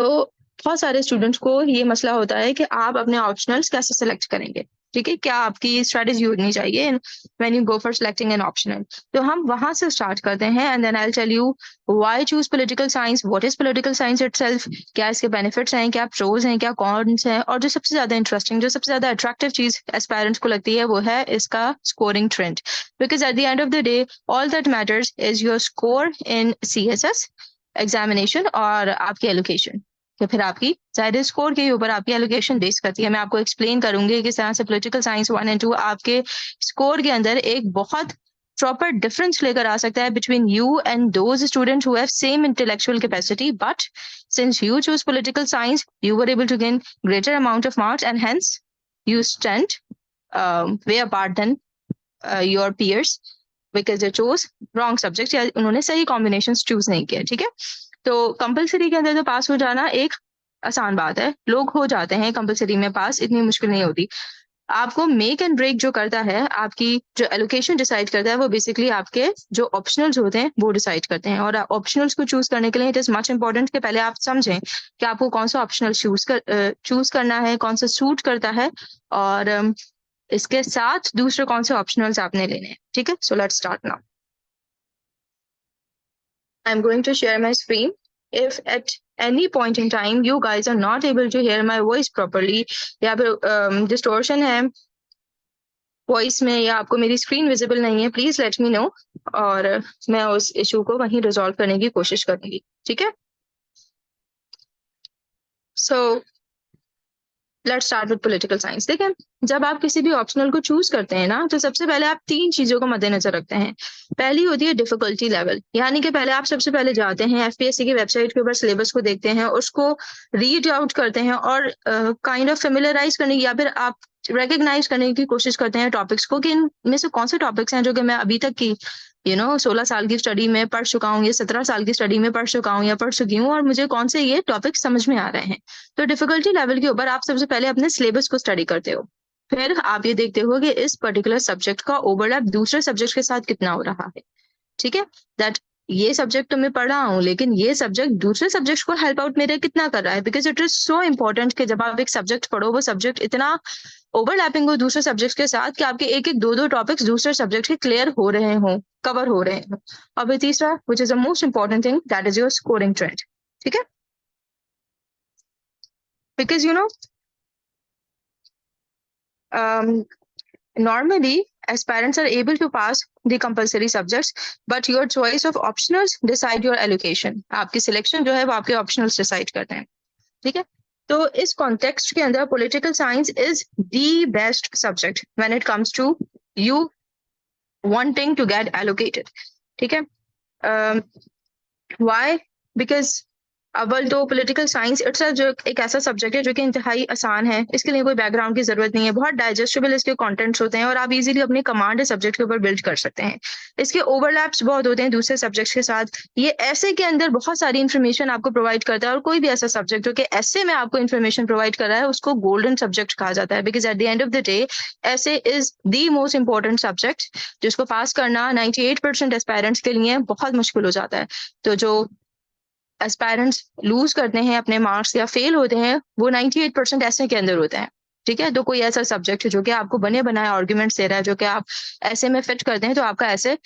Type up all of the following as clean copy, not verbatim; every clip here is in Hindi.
तो बहुत सारे स्टूडेंट्स को ये मसला होता है कि आप अपने ऑप्शनल्स कैसे सेलेक्ट करेंगे, ठीक है, क्या आपकी स्ट्रेटेजी होनी चाहिए when you go for selecting an optional. तो हम वहां से स्टार्ट करते हैं and then I will tell you why choose political science, what is political science itself, क्या इसके बेनिफिट्स हैं, क्या प्रोज हैं, क्या कॉन्स हैं, और जो सबसे ज्यादा इंटरेस्टिंग, जो सबसे ज्यादा अट्रैक्टिव चीज एस्पायरेंट्स को लगती है वो है इसका scoring trend. Because at the end of the day all that matters is your score in CSS examination और आपकी एलोकेशन, या फिर आपकी जाहिर स्कोर के ऊपर आपकी एलोकेशन बेस करती है। मैं आपको एक्सप्लेन करूंगी किस तरह से पॉलिटिकल साइंस 1 और 2 आपके स्कोर के अंदर एक बहुत प्रॉपर डिफरेंस लेकर आ सकता है between you and those student who have same intellectual capacity, but since you choose political science you were able to gain greater amount of marks and hence you stand way apart than your peers because they chose wrong subject, या उन्होंने सही कॉम्बिनेशन चूज नहीं किया, ठीक है। तो कंपलसरी के अंदर तो पास हो जाना एक आसान बात है, लोग हो जाते हैं कंपलसरी में पास, इतनी मुश्किल नहीं होती। आपको मेक एंड ब्रेक जो करता है, आपकी जो एलोकेशन डिसाइड करता है, वो बेसिकली आपके जो ऑप्शनल्स होते हैं वो डिसाइड करते हैं। और ऑप्शनल्स को चूज करने के लिए इट इज मच इंपॉर्टेंट कि पहले आप समझें कि आपको कौन सा ऑप्शनल चूज करना है, कौन सा सूट करता है, और इसके साथ दूसरे कौन से ऑप्शनल्स आपने लेने हैं, ठीक है। So let's start now. I'm going to share my screen. If at any point in time you guys are not able to hear my voice properly, या फिर डिस्टोर्शन है वॉइस में, या आपको मेरी स्क्रीन विजिबल नहीं है, प्लीज लेट मी नो, और मैं उस इशू को वहीं रिजॉल्व करने की कोशिश करूंगी, ठीक है। So let's start with political science. देखिए, जब आप किसी भी ऑप्शनल को चूज करते हैं ना, तो सबसे पहले आप 3 चीजों को मद्देनजर रखते हैं। पहली होती है डिफिकल्टी लेवल, यानी कि पहले आप सबसे पहले जाते हैं FPSC की वेबसाइट के ऊपर, सिलेबस को देखते हैं, उसको रीड आउट करते हैं और काइंड ऑफ फेमिलराइज करने की, या फिर आप रिकग्नाइज करने की कोशिश करते हैं टॉपिक्स को, कि इनमें से कौन से टॉपिक्स हैं जो कि मैं अभी तक की 16 साल की स्टडी में पढ़ चुका हूँ, या 17 साल की स्टडी में पढ़ चुका हूँ या पढ़ चुकी हूँ, और मुझे कौन से ये टॉपिक समझ में आ रहे हैं। तो डिफिकल्टी लेवल के ऊपर आप सबसे पहले अपने सिलेबस को स्टडी करते हो। फिर आप ये देखते हो कि इस पर्टिकुलर सब्जेक्ट का ओवरलैप दूसरे सब्जेक्ट के साथ कितना हो रहा है, ठीक है। दैट ये सब्जेक्ट तो मैं पढ़ रहा हूँ, लेकिन ये सब्जेक्ट दूसरे सब्जेक्ट को हेल्प आउट मेरे कितना कर रहा है, because it is so important कि जब आप एक सब्जेक्ट पढ़ो वो सब्जेक्ट इतना ओवरलैपिंग हो दूसरे सब्जेक्ट के साथ कि आपके एक एक दो दो टॉपिक्स दूसरे सब्जेक्ट के क्लियर हो रहे हों, कवर हो रहे हों। और फिर तीसरा, which is the most important thing, that is your scoring trend, ठीक है। Because um, normally aspirants are able to pass the compulsory subjects, but your choice of optionals decide your allocation। आपकी सिलेक्शन जो है वो आपके ऑप्शनल्स डिसाइड करते हैं, ठीक है। तो इस कॉन्टेक्स्ट के अंदर political science is the best subject when it comes to you wanting to get allocated, ठीक है। व्हाई? बिकॉज अव्वल तो पॉलिटिकल साइंस इट्स जो एक ऐसा सब्जेक्ट है जो कि इंतहाई आसान है, इसके लिए कोई बैकग्राउंड की जरूरत नहीं है, बहुत डाइजेस्टेबल इसके कंटेंट्स होते हैं, और आप इजीली अपनी कमांड सब्जेक्ट के ऊपर बिल्ड कर सकते हैं। इसके ओवरलैप्स बहुत होते हैं दूसरे सब्जेक्ट्स के साथ। ये ऐसे के अंदर बहुत सारी इंफॉर्मेशन आपको प्रोवाइड करता है, और कोई भी ऐसा सब्जेक्ट जो कि ऐसे में आपको इन्फॉर्मेशन प्रोवाइड कर रहा है उसको गोल्डन सब्जेक्ट कहा जाता है, because at the end of the day ऐसे is the most important subject, जिसको पास करना 98% एस्पायरेंट्स के लिए बहुत मुश्किल हो जाता है। तो जो एस्पायरेंट्स लूज करते हैं अपने मार्क्स या फेल होते हैं, वो 98% ऐसे के अंदर होते हैं, ठीक है। तो कोई ऐसा सब्जेक्ट है जो कि आपको बने बनाए आर्ग्यूमेंट्स दे रहा है, जो कि आप ऐसे में फिट करते हैं, तो आपका ऐसे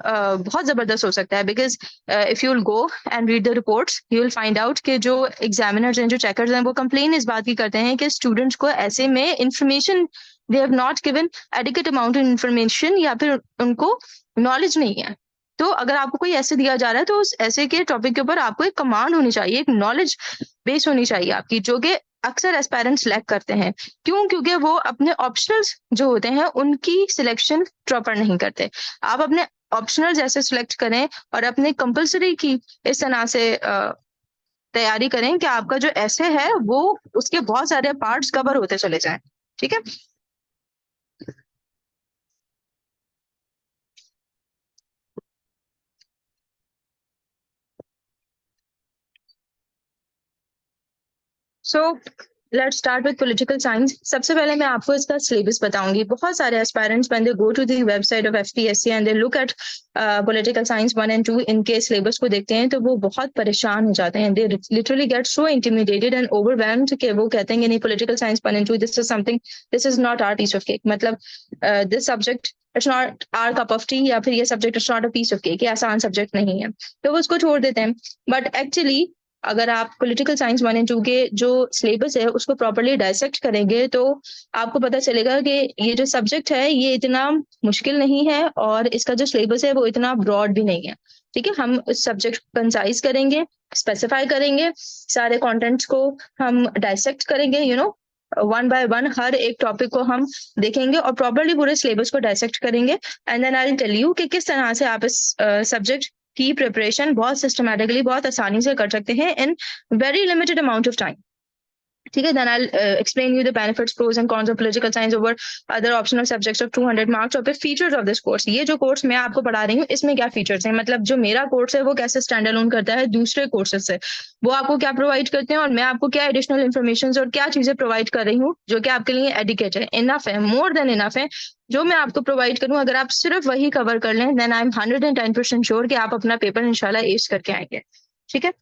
बहुत जबरदस्त हो सकता है। Because if you will go and read the reports you will find out कि जो एग्जामिनर्स हैं, जो चेकर्स हैं, वो कंप्लेन इस बात की करते हैं कि स्टूडेंट्स को ऐसे में information, they have not given adequate amount of information, या फिर उनको नॉलेज नहीं है। तो अगर आपको कोई ऐसे दिया जा रहा है, तो उस ऐसे के टॉपिक के ऊपर आपको एक कमांड होनी चाहिए, एक नॉलेज बेस होनी चाहिए आपकी, जो कि अक्सर एस्पायरेंट्स लैक करते हैं। क्यों? क्योंकि वो अपने ऑप्शनल्स जो होते हैं उनकी सिलेक्शन प्रॉपर नहीं करते। आप अपने ऑप्शनल जैसे सिलेक्ट करें और अपने कंपलसरी की इस तरह से तैयारी करें कि आपका जो ऐसे है वो उसके बहुत सारे पार्ट्स कवर होते चले जाएं, ठीक है। So let's start with political science. सबसे पहले मैं आपको इसका सिलेबस बताऊंगी। बहुत सारे aspirants when they go to the website of FPSC and they look at political science 1 and 2 इनके सिलेबस को देखते हैं तो वो बहुत परेशान हो जाते हैं। They literally get so intimidated and overwhelmed कि वो कहते हैं कि नहीं, political science 1 and 2 this is something, this is not our piece of cake. मतलब this subject it's not our cup of tea, या फिर ये subject it's not a piece of cake, ये आसान सब्जेक्ट नहीं है, तो वो उसको छोड़ देते हैं। बट एक्चुअली अगर आप पॉलिटिकल साइंस 1 and 2 के जो सिलेबस है उसको प्रॉपर्ली डायसेक्ट करेंगे तो आपको पता चलेगा कि ये जो सब्जेक्ट है ये इतना मुश्किल नहीं है और इसका जो सिलेबस है वो इतना ब्रॉड भी नहीं है। ठीक है, हम उस सब्जेक्ट को कंसाइज करेंगे, स्पेसिफाई करेंगे, सारे कंटेंट्स को हम डायसेक्ट करेंगे, वन बाय वन हर एक टॉपिक को हम देखेंगे और प्रॉपर्ली पूरे सिलेबस को डायसेक्ट करेंगे। And then I will tell you कि किस तरह से आप इस सब्जेक्ट की प्रिपरेशन बहुत सिस्टमैटिकली, बहुत आसानी से कर सकते हैं in very limited amount of time. ठीक है, then I explain you the benefits, pros and cons of political science over other optional subjects of 200 marks, और फिर फीचर्स ऑफ दिस कोर्स। ये जो कोर्स मैं आपको पढ़ा रही हूँ इसमें क्या फीचर्स हैं, मतलब जो मेरा कोर्स है वो कैसे स्टैंड अलोन करता है दूसरे कोर्सेज से, वो आपको क्या प्रोवाइड करते हैं और मैं आपको क्या एडिशनल इन्फॉर्मेशन और क्या चीजें प्रोवाइड कर रही हूँ जो कि आपके लिए एडिकेट है, इनफ है, मोर देन इनफ है। जो मैं आपको प्रोवाइड करूँ अगर आप सिर्फ वही कवर कर लें देन आई एम 110% श्योर कि आप अपना पेपर इंशाल्लाह एस करके आएंगे। ठीक है,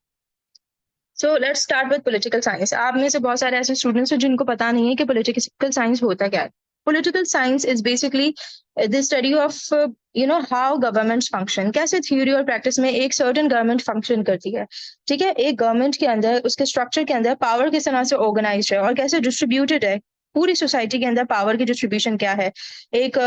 so let's start with political science. आप में से बहुत सारे ऐसे स्टूडेंट्स हैं जिनको पता नहीं है कि पॉलिटिकल साइंस होता क्या है। Political science is basically the study of how governments function, कैसे थ्योरी और प्रैक्टिस में एक सर्टेन गवर्नमेंट फंक्शन करती है। ठीक है, एक गवर्नमेंट के अंदर, उसके स्ट्रक्चर के अंदर पावर किस तरह से ऑर्गेनाइज है और कैसे डिस्ट्रीब्यूटेड है, पूरी सोसाइटी के अंदर पावर की डिस्ट्रीब्यूशन क्या है, एक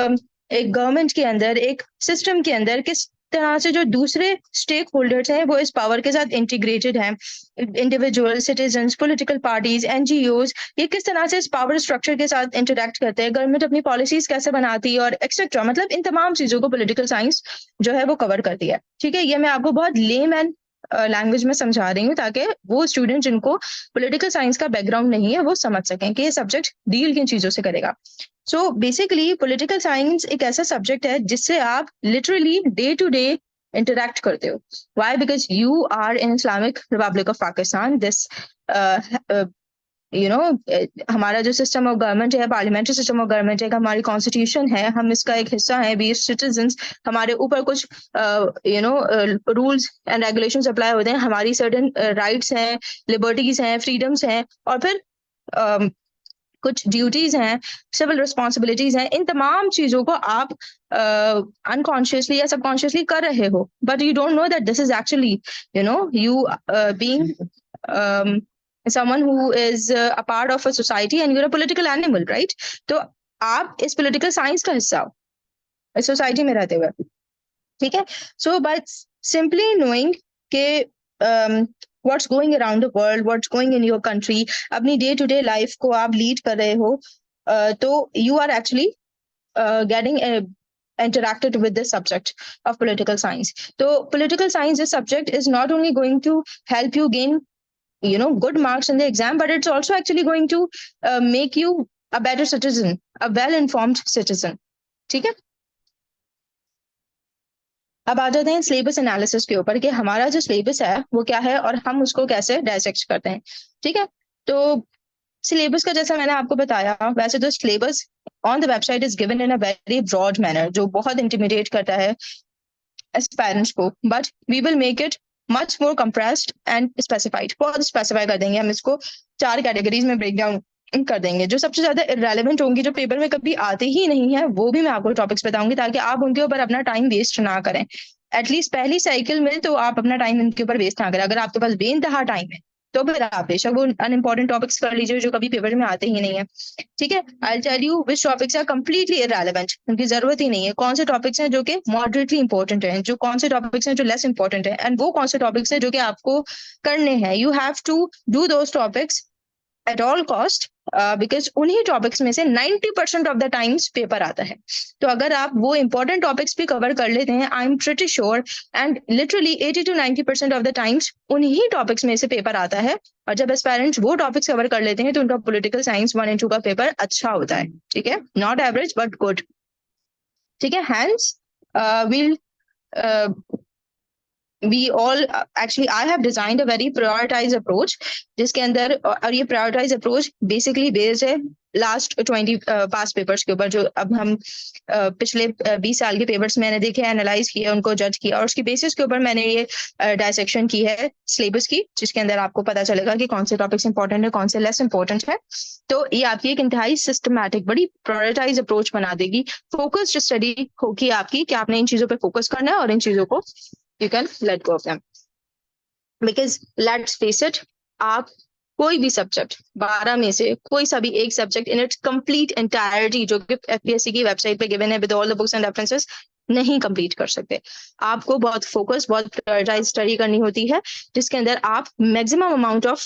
एक गवर्नमेंट के अंदर, एक सिस्टम के अंदर किस तरह से जो दूसरे स्टेक होल्डर्स हैं वो इस पावर के साथ इंटीग्रेटेड हैं, individual, citizens, political parties, NGOs, ये किस तरह से इस पावर स्ट्रक्चर के साथ इंटरेक्ट करते हैं, गवर्नमेंट अपनी पॉलिसीज कैसे बनाती है और एक्सेट्रा। मतलब इन तमाम चीजों को पॉलिटिकल साइंस जो है वो कवर करती है। ठीक है, ये मैं आपको बहुत लेम एंड लैंग्वेज में समझा रही हूँ ताकि वो स्टूडेंट जिनको पॉलिटिकल साइंस का बैकग्राउंड नहीं है वो समझ सकें कि ये सब्जेक्ट डील किन चीजों से करेगा। सो बेसिकली पॉलिटिकल साइंस एक ऐसा सब्जेक्ट है जिससे आप literally day to day interact करते हो। Why? Because you are in Islamic Republic of Pakistan. This हमारा जो सिस्टम ऑफ गवर्नमेंट है, पार्लियामेंट्री सिस्टम ऑफ गवर्नमेंट है, हमारी कॉन्स्टिट्यूशन है, हम इसका एक हिस्सा है, वी सिटीजन्स, हमारे ऊपर कुछ रूल्स एंड रेगुलेशंस अप्लाई होते हैं, हमारी सर्टेन राइट्स हैं, लिबर्टीज हैं, फ्रीडम्स हैं, और फिर कुछ ड्यूटीज हैं, सिविल रिस्पॉन्सिबिलिटीज हैं। इन तमाम चीजों को आप अनकॉन्शियसली या सबकॉन्शियसली कर रहे हो, but you don't know that this is actually you being someone who is a part of a society and you're a political animal, right? तो आप इस political science का हिस्सा हो इस सोसाइटी में रहते हुए। ठीक है, so by simply knowing के what's going around the world, what's going in your country, अपनी day to day life को आप lead कर रहे हो, तो you are actually getting interacted with this subject of political science. So political science, this subject is not only going to help you gain good marks in the exam, but it's also actually going to make you a better citizen, a well-informed citizen. ठीक है, अब आ जाते हैं सिलेबस एनालिसिस के ऊपर कि हमारा जो सिलेबस है वो क्या है और हम उसको कैसे डायसेक्ट करते हैं। ठीक है, तो सिलेबस का जैसा मैंने आपको बताया, वैसे तो syllabus on the website is given in a very broad manner जो बहुत इंटिमिडेट करता है एस्पायरेंट्स को, but we will make it much more compressed and specified. बहुत स्पेसिफाई कर देंगे हम इसको, 4 कैटेगरीज में ब्रेक डाउन कर देंगे। जो सबसे ज्यादा इरेलेवेंट होंगी, जो पेपर में कभी आते ही नहीं है, वो भी मैं आपको टॉपिक्स बताऊंगी ताकि आप उनके ऊपर अपना टाइम वेस्ट ना करें। एटलीस्ट पहली साइकिल में तो आप अपना टाइम इनके ऊपर वेस्ट ना करें। अगर आपके पास बेइंतहा टाइम है तो फिर आप बेशक वो अनइम्पोर्टेंट टॉपिक्स कर लीजिए जो कभी पेपर में आते ही नहीं है। ठीक है, I tell you which topics are completely irrelevant, उनकी जरूरत ही नहीं है। कौन से टॉपिक्स हैं जो कि मॉडरेटली इंपॉर्टेंट हैं, जो कौन से टॉपिक्स हैं जो लेस इंपॉर्टेंट है, एंड वो कौन से टॉपिक्स हैं जो कि आपको करने हैं। You have to do those topics at all cost, because उन्हीं टॉपिक्स में से 90% ऑफ द टाइम्स पेपर आता है। तो अगर आप वो इंपॉर्टेंट टॉपिक्स भी कवर कर लेते हैं, I am pretty sure and literally 80 to 90% of the times उन्हीं टॉपिक्स में से पेपर आता है। और जब एस्पायरेंट्स वो टॉपिक्स कवर कर लेते हैं तो उनका पॉलिटिकल साइंस 1 and 2 का पेपर अच्छा होता है। ठीक है, नॉट एवरेज बट गुड। ठीक है, hence will we all actually I have designed a very prioritized approach जिसके अंदर और ये prioritized approach basically based है लास्ट 20 पास्ट पेपर्स के ऊपर जो अब हम पिछले 20 साल के पेपर्स मैंने देखे एनालाइज किया उनको जज किया और उसकी बेसिस के ऊपर मैंने ये डायसेक्शन की है सिलेबस की जिसके अंदर आपको पता चलेगा कि कौन से टॉपिक्स इंपॉर्टेंट है कौन से लेस इंपॉर्टेंट है तो ये आपकी एक इंतहाई सिस्टमैटिक बड़ी प्रायोरिटाइज अप्रोच बना देगी फोकस्ड स्टडी होगी आपकी कि आपने इन चीजों पर फोकस करना है और इन चीजों को you can let go of them because let's face it आप कोई भी सब्जेक्ट 12 में से कोई सा भी एक subject in its complete entirety जो कि एफपीएससी की वेबसाइट पे गिवन है with all the books and references नहीं कंप्लीट कर सकते आपको बहुत फोकस बहुत प्रायोरिटाइज स्टडी करनी होती है जिसके अंदर आप maximum amount of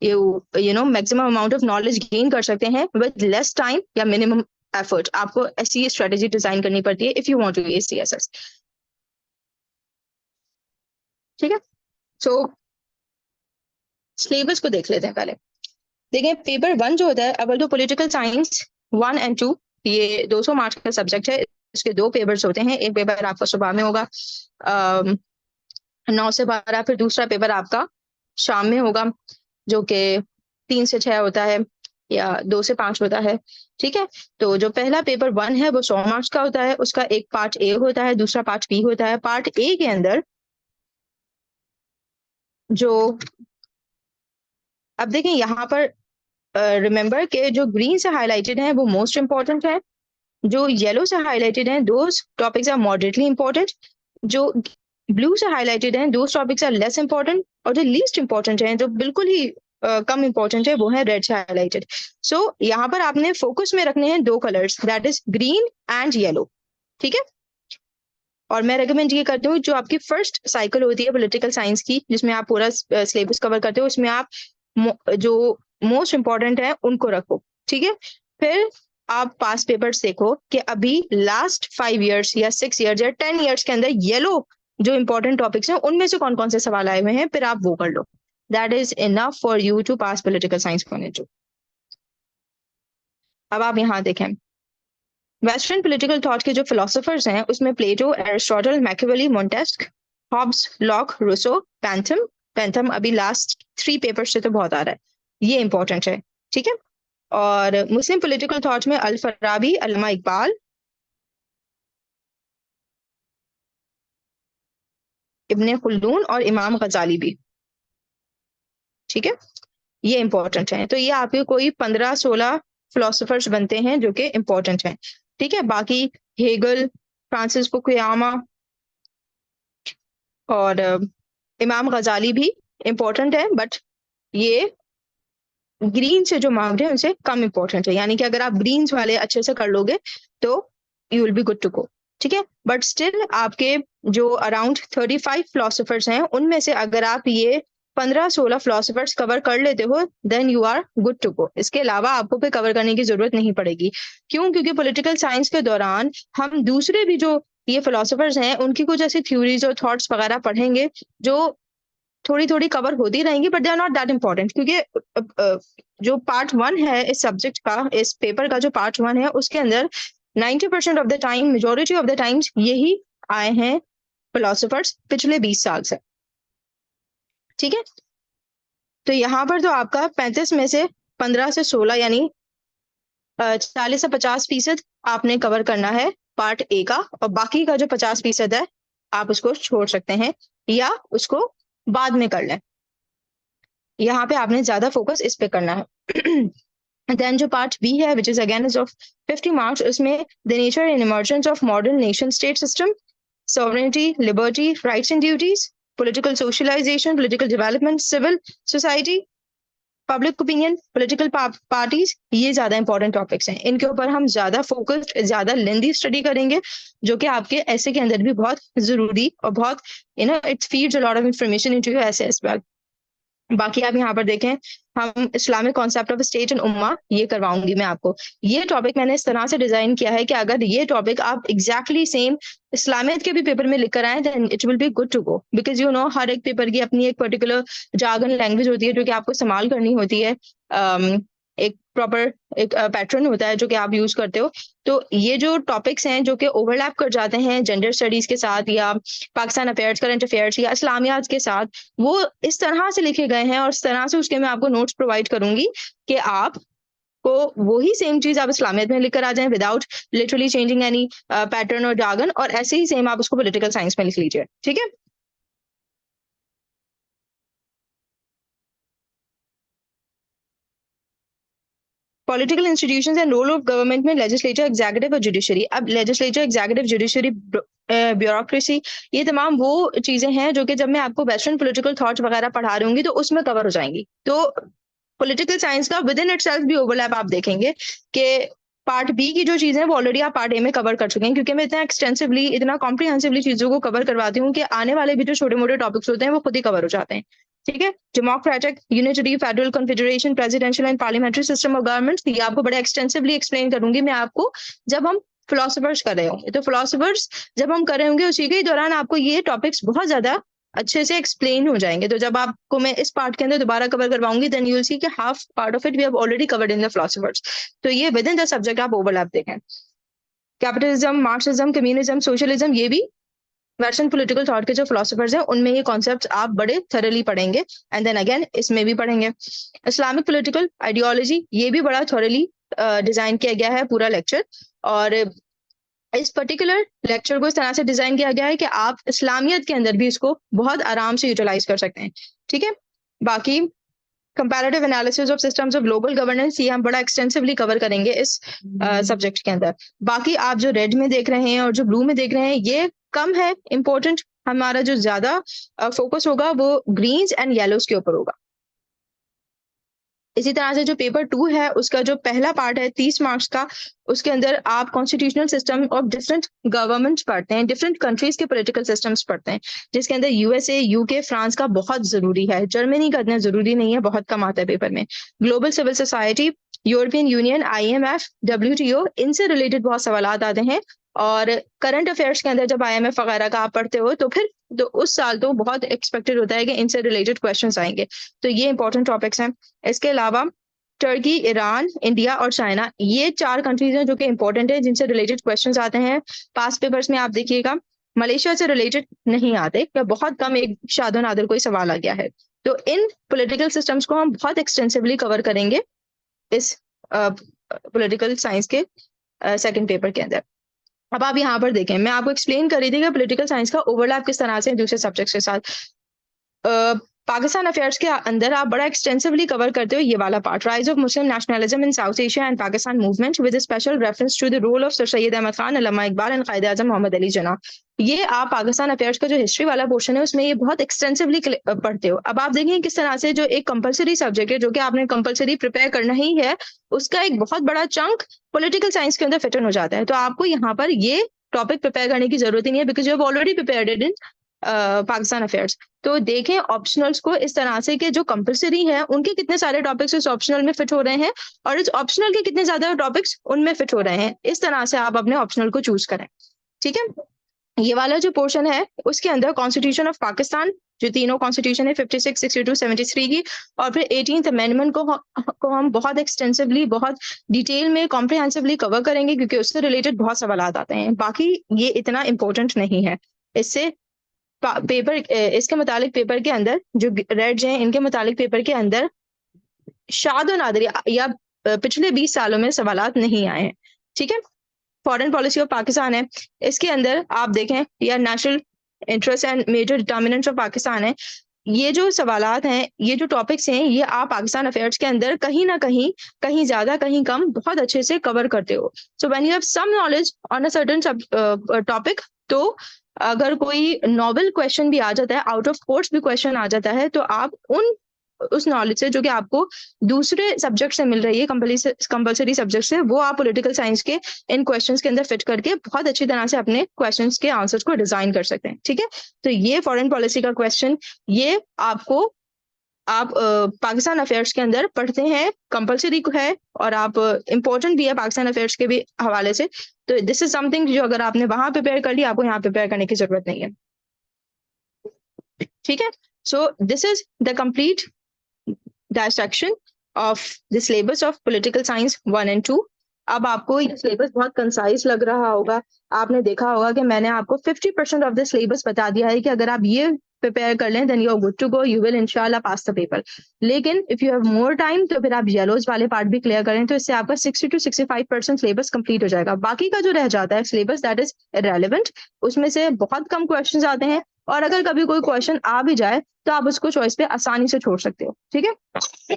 maximum amount of knowledge gain कर सकते हैं विद लेस टाइम या मिनिमम एफर्ट आपको ऐसी स्ट्रेटेजी डिजाइन करनी पड़ती है if you want to ace CSS ठीक है सो सिलेबस को देख लेते हैं पहले देखें पेपर 1 जो होता है अगर तो पॉलिटिकल साइंस 1 और 2 ये 200 मार्क्स का सब्जेक्ट है इसके 2 पेपर्स होते हैं एक पेपर आपका सुबह में होगा 9 से 12 फिर दूसरा पेपर आपका शाम में होगा जो कि 3 से 6 होता है या 2 से 5 होता है ठीक है तो जो पहला पेपर 1 है वो 100 मार्क्स का होता है उसका एक पार्ट ए होता है दूसरा पार्ट बी होता है पार्ट ए के अंदर जो अब देखें यहाँ पर रिमेंबर के जो ग्रीन से हाईलाइटेड हैं वो मोस्ट इंपॉर्टेंट है जो येलो से हाईलाइटेड हैं those topics are moderately important जो ब्लू से हाईलाइटेड हैं those topics are less important और जो लीस्ट इंपॉर्टेंट हैं जो बिल्कुल ही कम इंपॉर्टेंट है वो है रेड से हाईलाइटेड सो यहाँ पर आपने फोकस में रखने हैं 2 colours that is green and yellow ठीक है और मैं रेकमेंड ये करती हूँ जो आपकी फर्स्ट साइकिल होती है पॉलिटिकल साइंस की जिसमें आप पूरा सिलेबस कवर करते हो उसमें आप जो मोस्ट इंपॉर्टेंट है उनको रखो ठीक है फिर आप पास पेपर्स देखो कि अभी लास्ट 5 इयर्स या 6 इयर्स या 10 इयर्स के अंदर येलो जो इंपॉर्टेंट टॉपिक्स हैं उनमें से कौन कौन से सवाल आए हुए हैं फिर आप वो कर लो that is enough for you to pass political science point two अब आप यहाँ देखें वेस्टर्न पॉलिटिकल थॉट के जो फिलोसोफर्स हैं उसमें Plato Aristotle Machiavelli Montesquieu Hobbes Locke Rousseau Bentham अभी लास्ट 3 पेपर से तो बहुत आ रहा है ये इंपॉर्टेंट है ठीक है और मुस्लिम पॉलिटिकल थॉट में अल फराबी अल्लामा इकबाल इब्ने खुल्दून और इमाम गजाली भी ठीक है ये इंपॉर्टेंट है तो ये आपके कोई 15-16 फिलोसोफर्स बनते हैं जो कि इंपॉर्टेंट हैं ठीक है बाकी हेगल फ्रांसिस फुकुयामा और इमाम गजाली भी इंपॉर्टेंट है बट ये ग्रीन से जो मार्क्ड है उनसे कम इंपॉर्टेंट है यानी कि अगर आप ग्रीन्स वाले अच्छे से कर लोगे तो you will be good to go ठीक है बट स्टिल आपके जो अराउंड 35 फिलोसोफर्स हैं उनमें से अगर आप ये 15-16 फिलोसोफर्स कवर कर लेते हो then you are good to go इसके अलावा आपको कोई कवर करने की जरूरत नहीं पड़ेगी क्यों क्योंकि पॉलिटिकल साइंस के दौरान हम दूसरे भी जो ये फिलोसोफर्स हैं उनकी कुछ ऐसी थ्योरीज और थॉट्स वगैरह पढ़ेंगे जो थोड़ी थोड़ी कवर होती रहेंगी but they are not that important क्योंकि जो पार्ट 1 है इस सब्जेक्ट का इस पेपर का जो पार्ट 1 है उसके अंदर 90% of the time majority of the times यही आए हैं फिलोसोफर्स पिछले 20 साल से ठीक है तो यहाँ पर तो आपका 35 में से 15 से 16 यानी 40 से 50% आपने कवर करना है पार्ट ए का और बाकी का जो 50% है आप उसको छोड़ सकते हैं या उसको बाद में कर लें यहाँ पे आपने ज्यादा फोकस इस पे करना है देन जो पार्ट बी है which is again is of 50 marks उसमें the nature and emergence of modern nation state system sovereignty liberty rights and duties political socialization political development civil society public opinion political parties ये ज्यादा इंपॉर्टेंट टॉपिक्स हैं इनके ऊपर हम ज्यादा फोकस्ड ज्यादा लेंदी स्टडी करेंगे जो कि आपके ऐसे के अंदर भी बहुत जरूरी और बहुत it feeds a lot of information into your essay as well बाकी आप यहाँ पर देखें हम Islamic concept of state and उम्मा ये करवाऊंगी मैं आपको ये टॉपिक मैंने इस तरह से डिजाइन किया है कि अगर ये टॉपिक आप एग्जैक्टली सेम इस्लामियत के भी पेपर में लिख कर आए then it will be good to go because you know हर एक पेपर की अपनी एक पर्टिकुलर जार्गन लैंग्वेज होती है जो कि आपको इस्तेमाल करनी होती है एक प्रॉपर एक पैटर्न होता है जो कि आप यूज करते हो। तो ये जो टॉपिक्स हैं जो कि ओवरलैप कर जाते हैं जेंडर स्टडीज के साथ या पाकिस्तान अफेयर्स, करंट अफेयर्स या इस्लामियात के साथ, वो इस तरह से लिखे गए हैं और इस तरह से उसके मैं आपको नोट्स प्रोवाइड करूंगी कि आप को वही सेम चीज आप इस्लामियत में लिखकर आ जाएं without literally changing any pattern और जार्गन, और ऐसे ही सेम आप उसको पॉलिटिकल साइंस में लिख लीजिए। ठीक है। Political institutions and role of government में लेजिस्लेचर, एग्जीक्यूटिव और जुडिशरी। अब लेजिस्लेचर, एग्जीक्यूटिव, जुडिशरी, ब्यूरोक्रेसी, ये तमाम वो चीजें हैं जो कि जब मैं आपको वेस्टर्न पॉलिटिकल थॉट्स वगैरह पढ़ा रही होंगी तो उसमें कवर हो जाएंगी। तो पॉलिटिकल साइंस का विद इन इटसेल्फ भी ओवरलैप आप देखेंगे कि पार्ट बी की जो चीजें वो ऑलरेडी आप पार्ट ए में कवर कर चुके हैं, क्योंकि मैं इतना एक्सटेंसिवली, इतना कॉम्प्रिहेंसिवली चीजों को कवर करवाती हूँ कि आने वाले भी जो छोटे मोटे टॉपिक्स होते हैं वो खुद ही कवर हो जाते हैं। ठीक है। Democratic, unitary, federal configuration, presidential and parliamentary system of government, ये आपको बड़े एक्सटेंसिवली एक्सप्लेन करूंगी मैं आपको जब हम फिलोसफर्स कर रहे होंगे। तो फिलोसफर्स जब हम कर रहे होंगे उसी के दौरान आपको ये टॉपिक्स बहुत ज्यादा अच्छे से एक्सप्लेन हो जाएंगे। तो जब आपको मैं इस पार्ट के अंदर दोबारा कवर करवाऊंगी देन यू विल सी कि half part of it we have already covered in the philosophers. तो ये विद इन द सब्जेक्ट आप ओवरलैप देखें। कैपिटलिज्म, मार्क्सिज्म, कम्युनिज्म, सोशलिज्म, ये भी वेस्टर्न पॉलिटिकल थॉट के जो फिलोसफर्स हैं उनमें ये कॉन्सेप्ट्स आप बड़े थरली पढ़ेंगे एंड देन अगेन इसमें भी पढ़ेंगे। इस्लामिक पॉलिटिकल आइडियोलॉजी, ये भी बड़ा थॉरली डिजाइन किया गया है पूरा लेक्चर, और इस पर्टिकुलर लेक्चर को इस तरह से डिजाइन किया गया है कि आप इस्लामियत के अंदर भी इसको बहुत आराम से यूटिलाइज कर सकते हैं। ठीक है। बाकी comparative analysis of systems of global governance, ये हम बड़ा एक्सटेंसिवली कवर करेंगे इस सब्जेक्ट के अंदर। बाकी आप जो रेड में देख रहे हैं और जो ब्लू में देख रहे हैं ये कम है इंपॉर्टेंट, हमारा जो ज्यादा फोकस होगा वो ग्रीन्स एंड येलोज के ऊपर होगा। इसी तरह से जो पेपर 2 है उसका जो पहला पार्ट है 30 मार्क्स का, उसके अंदर आप constitutional system of different governments पढ़ते हैं, डिफरेंट कंट्रीज के पॉलिटिकल सिस्टम्स पढ़ते हैं, जिसके अंदर यूएसए, यूके, फ्रांस का बहुत जरूरी है, जर्मनी का इतना जरूरी नहीं है, बहुत कम आता है पेपर में। Global civil society, European Union, IMF, WTO, इनसे रिलेटेड बहुत सवाल आते हैं। और करंट अफेयर्स के अंदर जब आईएमएफ वगैरह का आप पढ़ते हो तो फिर तो उस साल तो बहुत एक्सपेक्टेड होता है कि इनसे रिलेटेड क्वेश्चंस आएंगे। तो ये इंपॉर्टेंट टॉपिक्स हैं। इसके अलावा टर्की, ईरान, इंडिया और चाइना, ये 4 कंट्रीज हैं जो कि इंपॉर्टेंट है जिनसे रिलेटेड क्वेश्चंस आते हैं पास पेपर्स में। आप देखिएगा मलेशिया से रिलेटेड नहीं आते या बहुत कम, एक शादो नादिर कोई सवाल आ गया है। तो इन पॉलिटिकल सिस्टम्स को हम बहुत एक्सटेंसिवली कवर करेंगे इस पॉलिटिकल साइंस के सेकंड पेपर के अंदर। अब आप यहाँ पर देखें, मैं आपको एक्सप्लेन कर रही थी कि पॉलिटिकल साइंस का ओवरलैप किस तरह से दूसरे सब्जेक्ट्स के साथ। पाकिस्तान अफेयर्स के अंदर आप बड़ा एक्सटेंसिवली कवर करते हो ये वाला part, rise of Muslim nationalism in South Asia and Pakistan movement with special reference to the role of sir Syed Ahmad Khan, Allama Iqbal and Quaid Azam Mohammad Ali Jinnah. ये आप पाकिस्तान अफेयर्स का जो हिस्ट्री वाला पोर्शन है उसमें ये बहुत एक्सटेंसिवली पढ़ते हो। अब आप देखें किस तरह से जो एक कंपलसरी सब्जेक्ट है जो कि आपने कंपलसरी प्रिपेयर करना ही है, उसका एक बहुत बड़ा चंक पॉलिटिकल साइंस के अंदर फिट इन हो जाता है। तो आपको यहाँ पर ये टॉपिक प्रिपेयर करने की जरूरत ही नहीं है because you have already prepared it in Pakistan affairs. तो देखें ऑप्शनल्स को इस तरह से कि जो कंपलसरी है उनके कितने सारे टॉपिक्स इस ऑप्शनल में फिट हो रहे हैं और इस ऑप्शनल के कितने ज्यादा टॉपिक्स उनमें फिट हो रहे हैं, इस तरह से आप अपने ऑप्शनल को चूज करें। ठीक है। ये वाला जो पोर्शन है उसके अंदर कॉन्स्टिट्यूशन ऑफ पाकिस्तान, जो तीनों कॉन्स्टिट्यूशन है 56, 62, 73 की, और फिर 18th अमेंडमेंट को हम बहुत एक्सटेंसिवली, बहुत डिटेल में, कॉम्प्रिहेंसिवली कवर करेंगे क्योंकि उससे रिलेटेड बहुत सवाल आते हैं। बाकी ये इतना इंपॉर्टेंट नहीं है। इससे पेपर, इसके मुतालिक पेपर के अंदर जो रेड्स हैं इनके मुतालिक पेपर के अंदर शाद और नादिर या पिछले 20 सालों में सवालात नहीं आए हैं। ठीक है। फॉरेन पॉलिसी ऑफ पाकिस्तान है, इसके अंदर आप देखें या national interest and major determinants of Pakistan है, ये जो सवालात हैं, ये जो टॉपिक्स हैं, ये आप पाकिस्तान अफेयर्स के अंदर कहीं ना कहीं, कहीं ज्यादा कहीं कम, बहुत अच्छे से कवर करते हो। So when you have some knowledge on a certain topic, तो अगर कोई नॉवल क्वेश्चन भी आ जाता है, आउट ऑफ कोर्स भी क्वेश्चन आ जाता है, तो आप उस नॉलेज से जो कि आपको दूसरे सब्जेक्ट से मिल रही है, कंपलसरी सब्जेक्ट से, वो आप पॉलिटिकल साइंस के इन क्वेश्चंस के अंदर फिट करके बहुत अच्छी तरह से अपने क्वेश्चंस के आंसर्स को डिजाइन कर सकते हैं। ठीक है। तो ये फॉरेन पॉलिसी का क्वेश्चन, ये आपको आप पाकिस्तान अफेयर्स के अंदर पढ़ते हैं, कंपलसरी है और आप इंपॉर्टेंट भी है पाकिस्तान अफेयर्स के भी हवाले से। तो दिस इज समथिंग जो अगर आपने वहां प्रिपेयर कर लिया, आपको यहाँ प्रिपेयर करने की जरूरत नहीं है। ठीक है। So this is the complete dissection of the syllabus of political science 1 and 2। अब आपको ये सिलेबस बहुत कंसाइज लग रहा होगा, आपने देखा होगा कि मैंने आपको 50% ऑफ द सिलेबस बता दिया है कि अगर आप ये प्रिपेयर कर लें then you are good to go, you will इंशाल्लाह पास द पेपर। लेकिन if you have more time तो फिर आप येलोज वाले पार्ट भी क्लियर करें, तो इससे आपका 60 to 65% सिलेबस कंप्लीट हो जाएगा। बाकी का जो रह जाता है सिलेबस दैट इज इररेलेवेंट, उसमें से बहुत कम क्वेश्चंस आते हैं, और अगर कभी कोई क्वेश्चन आ भी जाए तो आप उसको चॉइस पे आसानी से छोड़ सकते हो, ठीक है।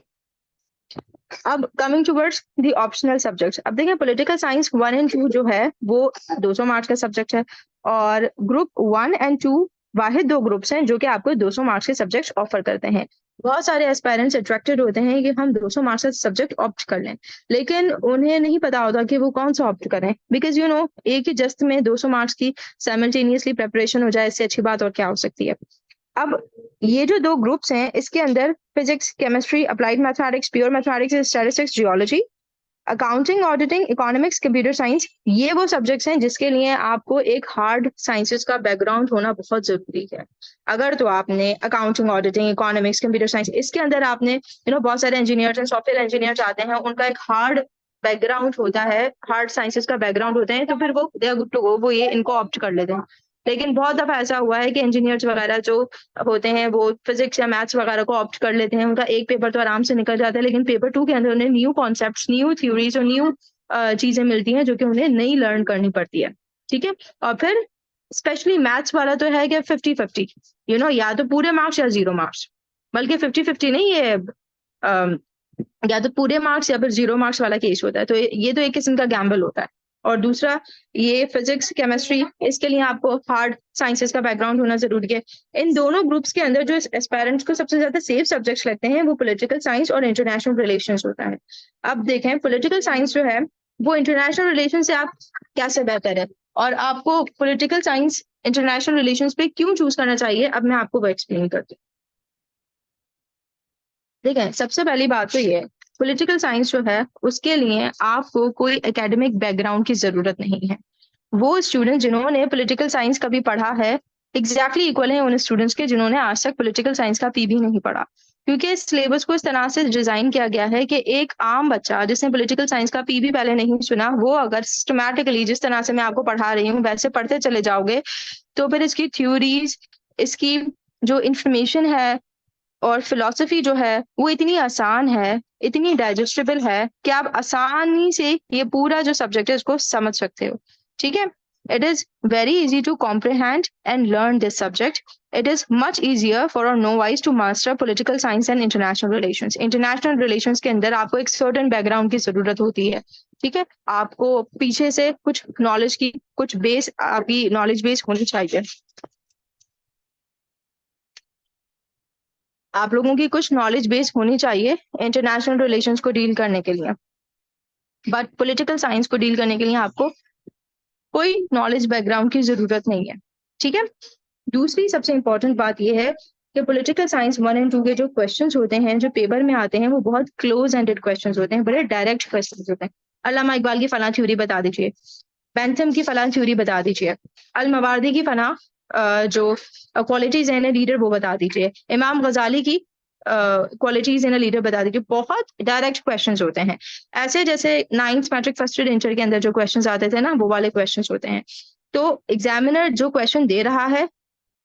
अब coming towards the optional subjects, अब देखिए पॉलिटिकल साइंस 1 and 2 जो है वो 200 मार्क्स का सब्जेक्ट है, और ग्रुप 1 and 2 वाहिद दो ग्रुप्स हैं जो कि आपको 200 मार्क्स के सब्जेक्ट ऑफर करते हैं। बहुत सारे एस्पायरेंट्स अट्रैक्टेड होते हैं कि हम 200 मार्क्स का सब्जेक्ट ऑप्ट कर लें, लेकिन उन्हें नहीं पता होता कि वो कौन सा ऑप्ट करें, बिकॉज यू नो एक ही जस्ट में 200 मार्क्स की साइमल्टेनियसली प्रेपरेशन हो जाए, इससे अच्छी बात और क्या हो सकती है। अब ये जो दो ग्रुप्स हैं इसके अंदर physics, chemistry, applied mathematics, pure mathematics, statistics, geology, accounting, auditing, economics, computer science, ये वो सब्जेक्ट्स हैं जिसके लिए आपको एक हार्ड साइंसेस का बैकग्राउंड होना बहुत जरूरी है। अगर तो आपने accounting, auditing, economics, computer science, इसके अंदर आपने बहुत सारे इंजीनियर्स एंड सॉफ्टवेयर इंजीनियर्स आते हैं, उनका एक हार्ड बैकग्राउंड होता है, हार्ड साइंसेस का बैकग्राउंड होते हैं, तो फिर वो they are good to go, वो ये इनको ऑप्ट कर लेते हैं। लेकिन बहुत दफा ऐसा हुआ है कि इंजीनियर्स वगैरह जो होते हैं वो फिजिक्स या मैथ्स वगैरह को ऑप्ट कर लेते हैं, उनका एक पेपर तो आराम से निकल जाता है, लेकिन पेपर 2 के अंदर उन्हें न्यू कॉन्सेप्ट्स, न्यू थ्योरीज और न्यू चीजें मिलती हैं जो कि उन्हें नई लर्न करनी पड़ती है, ठीक है। और फिर स्पेशली मैथ्स वाला तो है कि 50-50, या तो पूरे मार्क्स या 0 मार्क्स, बल्कि 50-50 नहीं, या तो पूरे मार्क्स या फिर 0 मार्क्स वाला केस होता है, तो ये तो एक किस्म का गैम्बल होता है। और दूसरा ये फिजिक्स, केमिस्ट्री, इसके लिए आपको हार्ड साइंसेस का बैकग्राउंड होना जरूरी है। इन दोनों ग्रुप्स के अंदर जो एस्पायरेंट्स को सबसे ज्यादा सेफ सब्जेक्ट्स लगते हैं वो पॉलिटिकल साइंस और इंटरनेशनल रिलेशंस होता है। अब देखें पॉलिटिकल साइंस जो है वो इंटरनेशनल रिलेशन से आप कैसे बेहतर है, और आपको पॉलिटिकल साइंस इंटरनेशनल रिलेशंस पे क्यों चूज करना चाहिए, अब मैं आपको वो एक्सप्लेन करती हूँ। देखें सबसे पहली बात तो ये है, पॉलिटिकल साइंस जो है उसके लिए आपको कोई एकेडमिक बैकग्राउंड की जरूरत नहीं है। वो स्टूडेंट जिन्होंने पॉलिटिकल साइंस कभी पढ़ा है एग्जैक्टली इक्वल है उन स्टूडेंट्स के जिन्होंने आज तक पॉलिटिकल साइंस का पी भी नहीं पढ़ा, क्योंकि इस सिलेबस को इस तरह से डिजाइन किया गया है कि एक आम बच्चा जिसने पॉलिटिकल साइंस का पी भी पहले नहीं सुना, वो अगर सिस्टमैटिकली जिस तरह से मैं आपको पढ़ा रही हूँ वैसे पढ़ते चले जाओगे, तो फिर इसकी थ्योरीज, इसकी जो इंफॉर्मेशन है और फिलॉसफी जो है वो इतनी आसान है, इतनी डाइजेस्टेबल है कि आप आसानी से ये पूरा जो सब्जेक्ट है इसको समझ सकते हो, ठीक है। It is very easy to comprehend and learn this subject. It is much easier for a novice to master political science and international relations. International relations के अंदर आपको एक सर्टेन बैकग्राउंड की जरूरत होती है, ठीक है। आपको पीछे से कुछ नॉलेज की, कुछ बेस, आपकी नॉलेज बेस होनी चाहिए, आप लोगों की कुछ नॉलेज बेस होनी चाहिए इंटरनेशनल रिलेशंस को डील करने के लिए, बट पॉलिटिकल साइंस को डील करने के लिए आपको कोई नॉलेज बैकग्राउंड की जरूरत नहीं है, ठीक है। दूसरी सबसे इंपॉर्टेंट बात यह है कि पॉलिटिकल साइंस 1 and 2 के जो क्वेश्चंस होते हैं जो पेपर में आते हैं वो बहुत क्लोज एंडेड क्वेश्चंस होते हैं, बड़े डायरेक्ट क्वेश्चंस होते हैं। अल्लामा इकबाल की फलां थ्योरी बता दीजिए, बेंथम की फलां थ्योरी बता दीजिए, अल मवारदी की फलां जो क्वालिटीज हैं लीडर वो बता दीजिए, इमाम गजाली की क्वालिटीज इन लीडर बता दीजिए। बहुत डायरेक्ट क्वेश्चंस होते हैं, ऐसे जैसे 9th matric first year inter के अंदर जो क्वेश्चंस आते थे ना, वो वाले क्वेश्चंस होते हैं। तो एग्जामिनर जो क्वेश्चन दे रहा है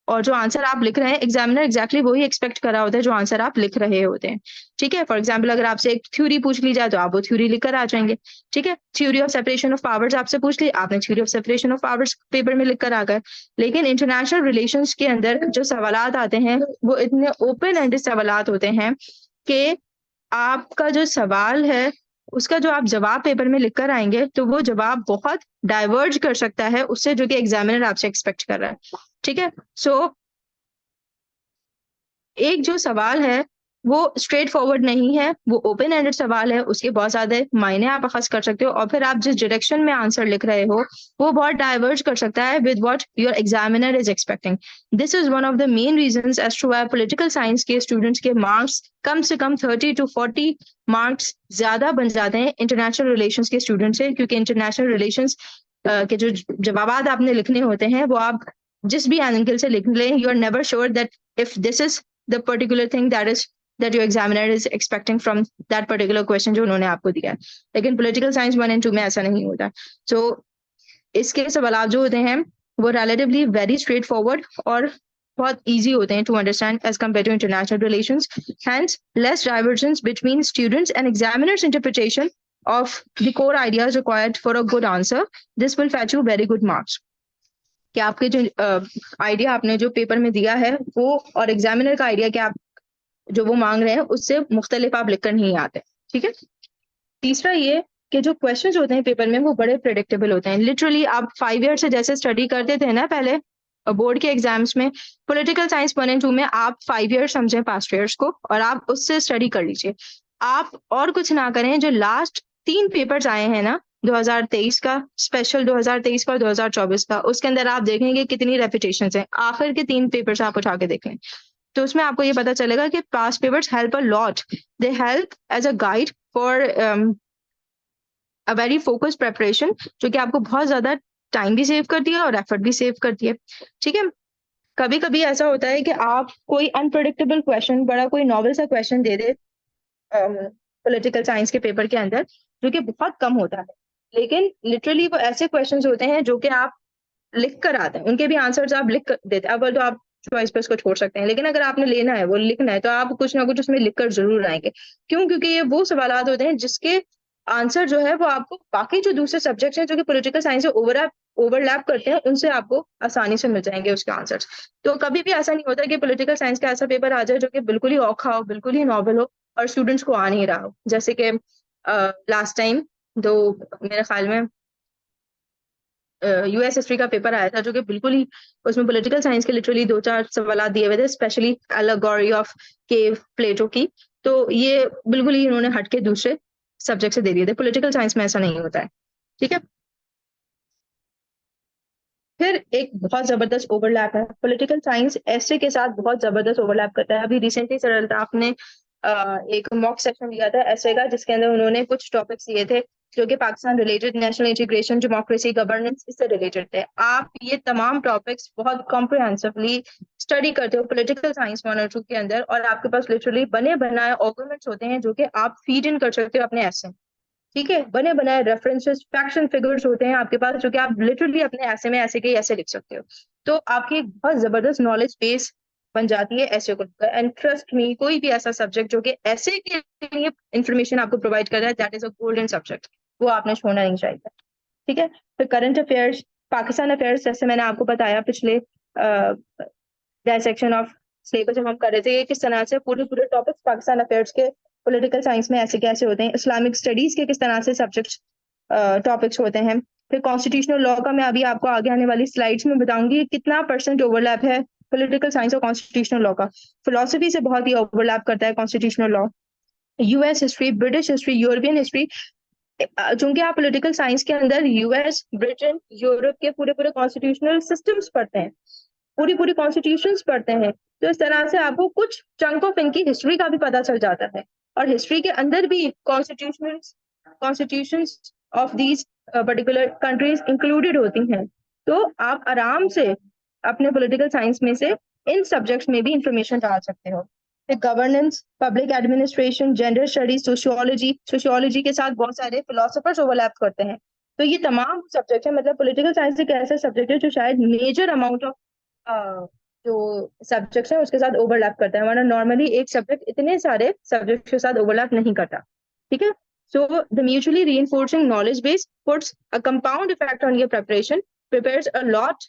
और जो आंसर आप लिख रहे हैं, एग्जामिनर एग्जैक्टली वही एक्सपेक्ट कर रहा होता है जो आंसर आप लिख रहे होते हैं, ठीक है। फॉर एग्जाम्पल अगर आपसे एक थ्योरी पूछ ली जाए तो आप वो थ्योरी लिखकर आ जाएंगे, ठीक है। Theory of separation of powers आपसे पूछ ली, आपने theory of separation of powers paper में लिखकर आ गए। लेकिन इंटरनेशनल रिलेशंस के अंदर जो सवालात आते हैं वो इतने ओपन एंडेड सवालात होते हैं कि आपका जो सवाल है उसका जो आप जवाब पेपर में लिखकर आएंगे तो वो जवाब बहुत डाइवर्ज कर सकता है उससे जो कि एग्जामिनर आपसे एक्सपेक्ट कर रहा है, ठीक है। सो एक जो सवाल है वो स्ट्रेट फॉरवर्ड नहीं है, वो ओपन एंडेड सवाल है, उसके बहुत ज्यादा मायने आप अखज कर सकते हो, और फिर आप जिस डायरेक्शन में आंसर लिख रहे हो वो बहुत डाइवर्ज कर सकता है with what your examiner is expecting. This is one of the main reasons as to why political science के स्टूडेंट्स के मार्क्स कम से कम 30 to 40 मार्क्स ज्यादा बन जाते हैं इंटरनेशनल रिलेशंस के स्टूडेंट से, क्योंकि इंटरनेशनल रिलेशंस के जो जवाब आपने लिखने होते हैं वो आप जिस भी एंगल से लिख लें, you are never sure that if this is the particular thing that is that your examiner is expecting from that particular question जो उन्होंने आपको दिया है. लेकिन political science 1 and 2 में ऐसा नहीं होता. So इसके सवाल जो होते हैं वो relatively very straightforward और बहुत easy होते हैं to understand as compared to international relations. Hence, less divergence between students and examiners' interpretation of the core ideas required for a good answer. This will fetch you very good marks. कि आपके जो आइडिया आपने जो पेपर में दिया है वो और एग्जामिनर का आइडिया क्या आप जो वो मांग रहे हैं उससे मुख्तलिफ आप लिखकर नहीं आते. ठीक है. तीसरा ये कि जो क्वेश्चंस होते हैं पेपर में वो बड़े प्रेडिक्टेबल होते हैं. लिटरली आप 5 ईयर से जैसे स्टडी करते थे ना पहले बोर्ड के एग्जाम्स में, पॉलिटिकल साइंस 1 and 2 में आप 5 ईयर समझें पास्ट ईयर्स को और आप उससे स्टडी कर लीजिए. आप और कुछ ना करें. जो लास्ट 3 पेपर्स आए हैं ना 2023 का स्पेशल, 2023 का और 2024 का, उसके अंदर आप देखेंगे कितनी रेपिटेशन है. आखिर के 3 पेपर्स आप उठा के देखें तो उसमें आपको ये पता चलेगा कि past papers help a lot. They help as a guide for a very focused preparation जो कि आपको बहुत ज्यादा टाइम भी सेव करती है और एफर्ट भी सेव करती है. ठीक है. कभी कभी ऐसा होता है कि आप कोई अनप्रेडिक्टेबल क्वेश्चन, बड़ा कोई नॉवल सा क्वेश्चन दे दे पॉलिटिकल साइंस के पेपर के अंदर जो कि बहुत कम होता है, लेकिन लिटरली वो ऐसे क्वेश्चंस होते हैं जो कि आप लिख कर आते हैं, उनके भी आंसर्स आप लिख कर देते हैं. अब तो आप चॉइस पर उसको छोड़ सकते हैं, लेकिन अगर आपने लेना है वो लिखना है तो आप कुछ ना कुछ उसमें लिख कर जरूर आएंगे. क्यों? क्योंकि ये वो सवालात होते हैं जिसके आंसर जो है वो आपको बाकी जो दूसरे सब्जेक्ट्स हैं जो कि पॉलिटिकल साइंस से ओवरलैप करते हैं उनसे आपको आसानी से मिल जाएंगे उसके आंसर्स. तो कभी भी ऐसा नहीं होता कि पॉलिटिकल साइंस का ऐसा पेपर आ जाए जो कि बिल्कुल ही औखा हो, बिल्कुल ही नॉवल हो और स्टूडेंट्स को आ नहीं रहा हो. जैसे कि लास्ट टाइम तो मेरे ख्याल में यूएस हिस्ट्री का पेपर आया था जो कि बिल्कुल ही उसमें पॉलिटिकल साइंस के लिटरली 2-4 सवाल दिए हुए थे, स्पेशली एलेगोरी ऑफ केव प्लेटो की. तो ये बिल्कुल ही इन्होंने हटके दूसरे सब्जेक्ट से दे दिए थे. पॉलिटिकल साइंस में ऐसा नहीं होता है. ठीक है. फिर एक बहुत जबरदस्त ओवरलैप है. पॉलिटिकल साइंस ऐसे के साथ बहुत जबरदस्त ओवरलैप करता है. अभी रिसेंटली सर अल्ताफ ने एक मॉक सेक्शन दिया था ऐसे का जिसके अंदर उन्होंने कुछ टॉपिक्स दिए थे जो कि Pakistan related, national integration, democracy, governance, इससे रिलेटेड थे. आप ये तमाम टॉपिक्स बहुत कॉम्प्रिहेंसिवली स्टडी करते हो पॉलिटिकल साइंस 1 और 2 के अंदर और आपके पास लिटरली बने बनाए आर्गुमेंट्स होते हैं जो कि आप फीड इन कर सकते हो अपने ऐसे. ठीक है. बने बनाए रेफरेंसेस, फैक्ट्स एंड फिगर्स होते हैं आपके पास जो कि आप लिटरली अपने ऐसे में ऐसे के ऐसे लिख सकते हो. तो आपकी एक बहुत जबरदस्त नॉलेज बेस बन जाती है ऐसे को. एंड ट्रस्ट मी, कोई भी ऐसा सब्जेक्ट जो कि ऐसे के लिए इंफॉर्मेशन आपको प्रोवाइड कर रहा है, that is a golden subject. वो आपने छोड़ना नहीं चाहिए. ठीक है. फिर करंट अफेयर्स, पाकिस्तान अफेयर्स, जैसे मैंने आपको बताया पिछले डायसेक्शन ऑफ सिलेबस जब हम कर रहे थे किस तरह से पूरे पूरे टॉपिक्स पाकिस्तान अफेयर्स के पॉलिटिकल साइंस में ऐसे कैसे होते हैं, इस्लामिक स्टडीज के किस तरह से सब्जेक्ट्स टॉपिक्स होते हैं. फिर कॉन्स्टिट्यूशनल लॉ का मैं अभी आपको आगे आने वाली स्लाइड्स में बताऊंगी कितना % ओवरलैप है पॉलिटिकल साइंस और कॉन्स्टिट्यूशनल लॉ का. फिलोसफी से बहुत ही ओवरलैप करता है constitutional law. US history, British history, European history, चूंकि आप पॉलिटिकल साइंस के अंदर यूएस, ब्रिटेन, यूरोप के पूरे पूरे कॉन्स्टिट्यूशनल सिस्टम्स पढ़ते हैं, पूरी पूरी कॉन्स्टिट्यूशंस पढ़ते हैं, तो इस तरह से आपको कुछ चंक ऑफ इनकी हिस्ट्री का भी पता चल जाता है. और हिस्ट्री के अंदर भी constitutions of these particular countries included होती हैं. तो आप आराम से अपने पॉलिटिकल साइंस में से इन सब्जेक्ट्स में भी इंफॉर्मेशन डाल सकते हो. फिर governance, public administration, gender studies, sociology के साथ बहुत सारे फिलोसफर्स ओवरलैप करते हैं. तो ये तमाम सब्जेक्ट है, मतलब पॉलिटिकल साइंस एक ऐसा सब्जेक्ट है जो शायद मेजर अमाउंट ऑफ जो सब्जेक्ट्स है उसके साथ ओवरलैप करता है, वरना नॉर्मली एक सब्जेक्ट इतने सारे सब्जेक्ट्स के साथ ओवरलैप नहीं करता. ठीक है. So the mutually reinforcing knowledge base puts a compound effect on your preparation, prepares a lot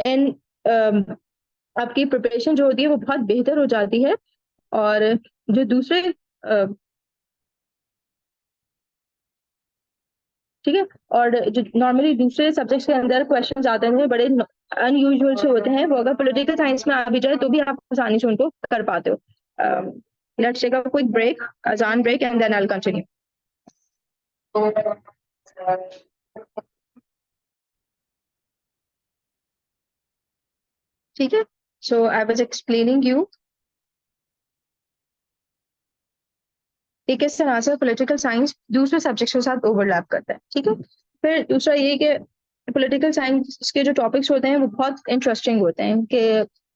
in, आपकी प्रिपरेशन जो होती है वो बहुत बेहतर हो जाती है. और जो दूसरे ठीक है, और जो नॉर्मली दूसरे सब्जेक्ट्स के अंदर क्वेश्चन आते हैं बड़े अनयूजुअल से होते हैं, वो अगर पॉलिटिकल साइंस में आ भी जाए तो भी आप आसानी से उनको कर पाते हो. Let's take a quick break, अजान break, and then I will continue. ठीक है. So I was explaining you कि किस तरह से पॉलिटिकल साइंस दूसरे सब्जेक्ट्स के साथ ओवरलैप करता है. ठीक है. फिर दूसरा ये कि पॉलिटिकल साइंस के जो टॉपिक्स होते हैं वो बहुत इंटरेस्टिंग होते हैं कि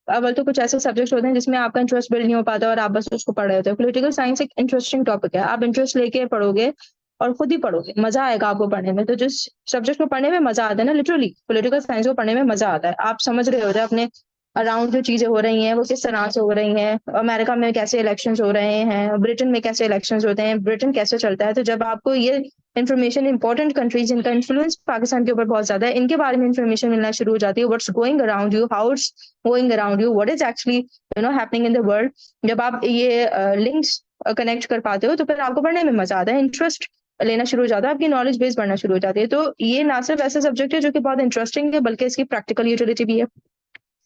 अव्वल तो कुछ ऐसे सब्जेक्ट होते हैं जिसमें आपका इंटरेस्ट बिल्ड नहीं हो पाता और आप बस उसको पढ़ रहे होते हो। पॉलिटिकल साइंस एक इंटरेस्टिंग टॉपिक है, आप इंटरेस्ट लेके पढ़ोगे और खुद ही पढ़ोगे, मजा आएगा आपको पढ़ने में। तो जिस सब्जेक्ट को पढ़ने में मजा आता है ना, लिटरली पॉलिटिकल साइंस को पढ़ने में मजा आता है। आप समझ रहे होते हैं अपने अराउंड जो चीजें हो रही हैं वो किस तरह से हो रही हैं, अमेरिका में कैसे इलेक्शंस हो रहे हैं, ब्रिटेन में कैसे इलेक्शंस होते हैं, ब्रिटेन कैसे चलता है। तो जब आपको ये इन्फॉर्मेशन इंपॉर्टेंट कंट्रीज जिनका इन्फ्लुएंस पाकिस्तान के ऊपर बहुत ज्यादा है, इनके बारे में इन्फॉर्मेशन मिलना शुरू हो जाती है, what's going around you, how it's going around you, what is actually happening in the world, जब आप ये लिंक्स कनेक्ट कर पाते हो तो फिर आपको पढ़ने में मजा आता है, इंटरेस्ट लेना शुरू हो जाता है, आपकी नॉलेज बेस बढ़ना शुरू हो जाती है। तो ये ना सिर्फ ऐसा सब्जेक्ट है जो कि बहुत इंटरेस्टिंग है, बल्कि इसकी प्रैक्टिकल यूटिलिटी भी है।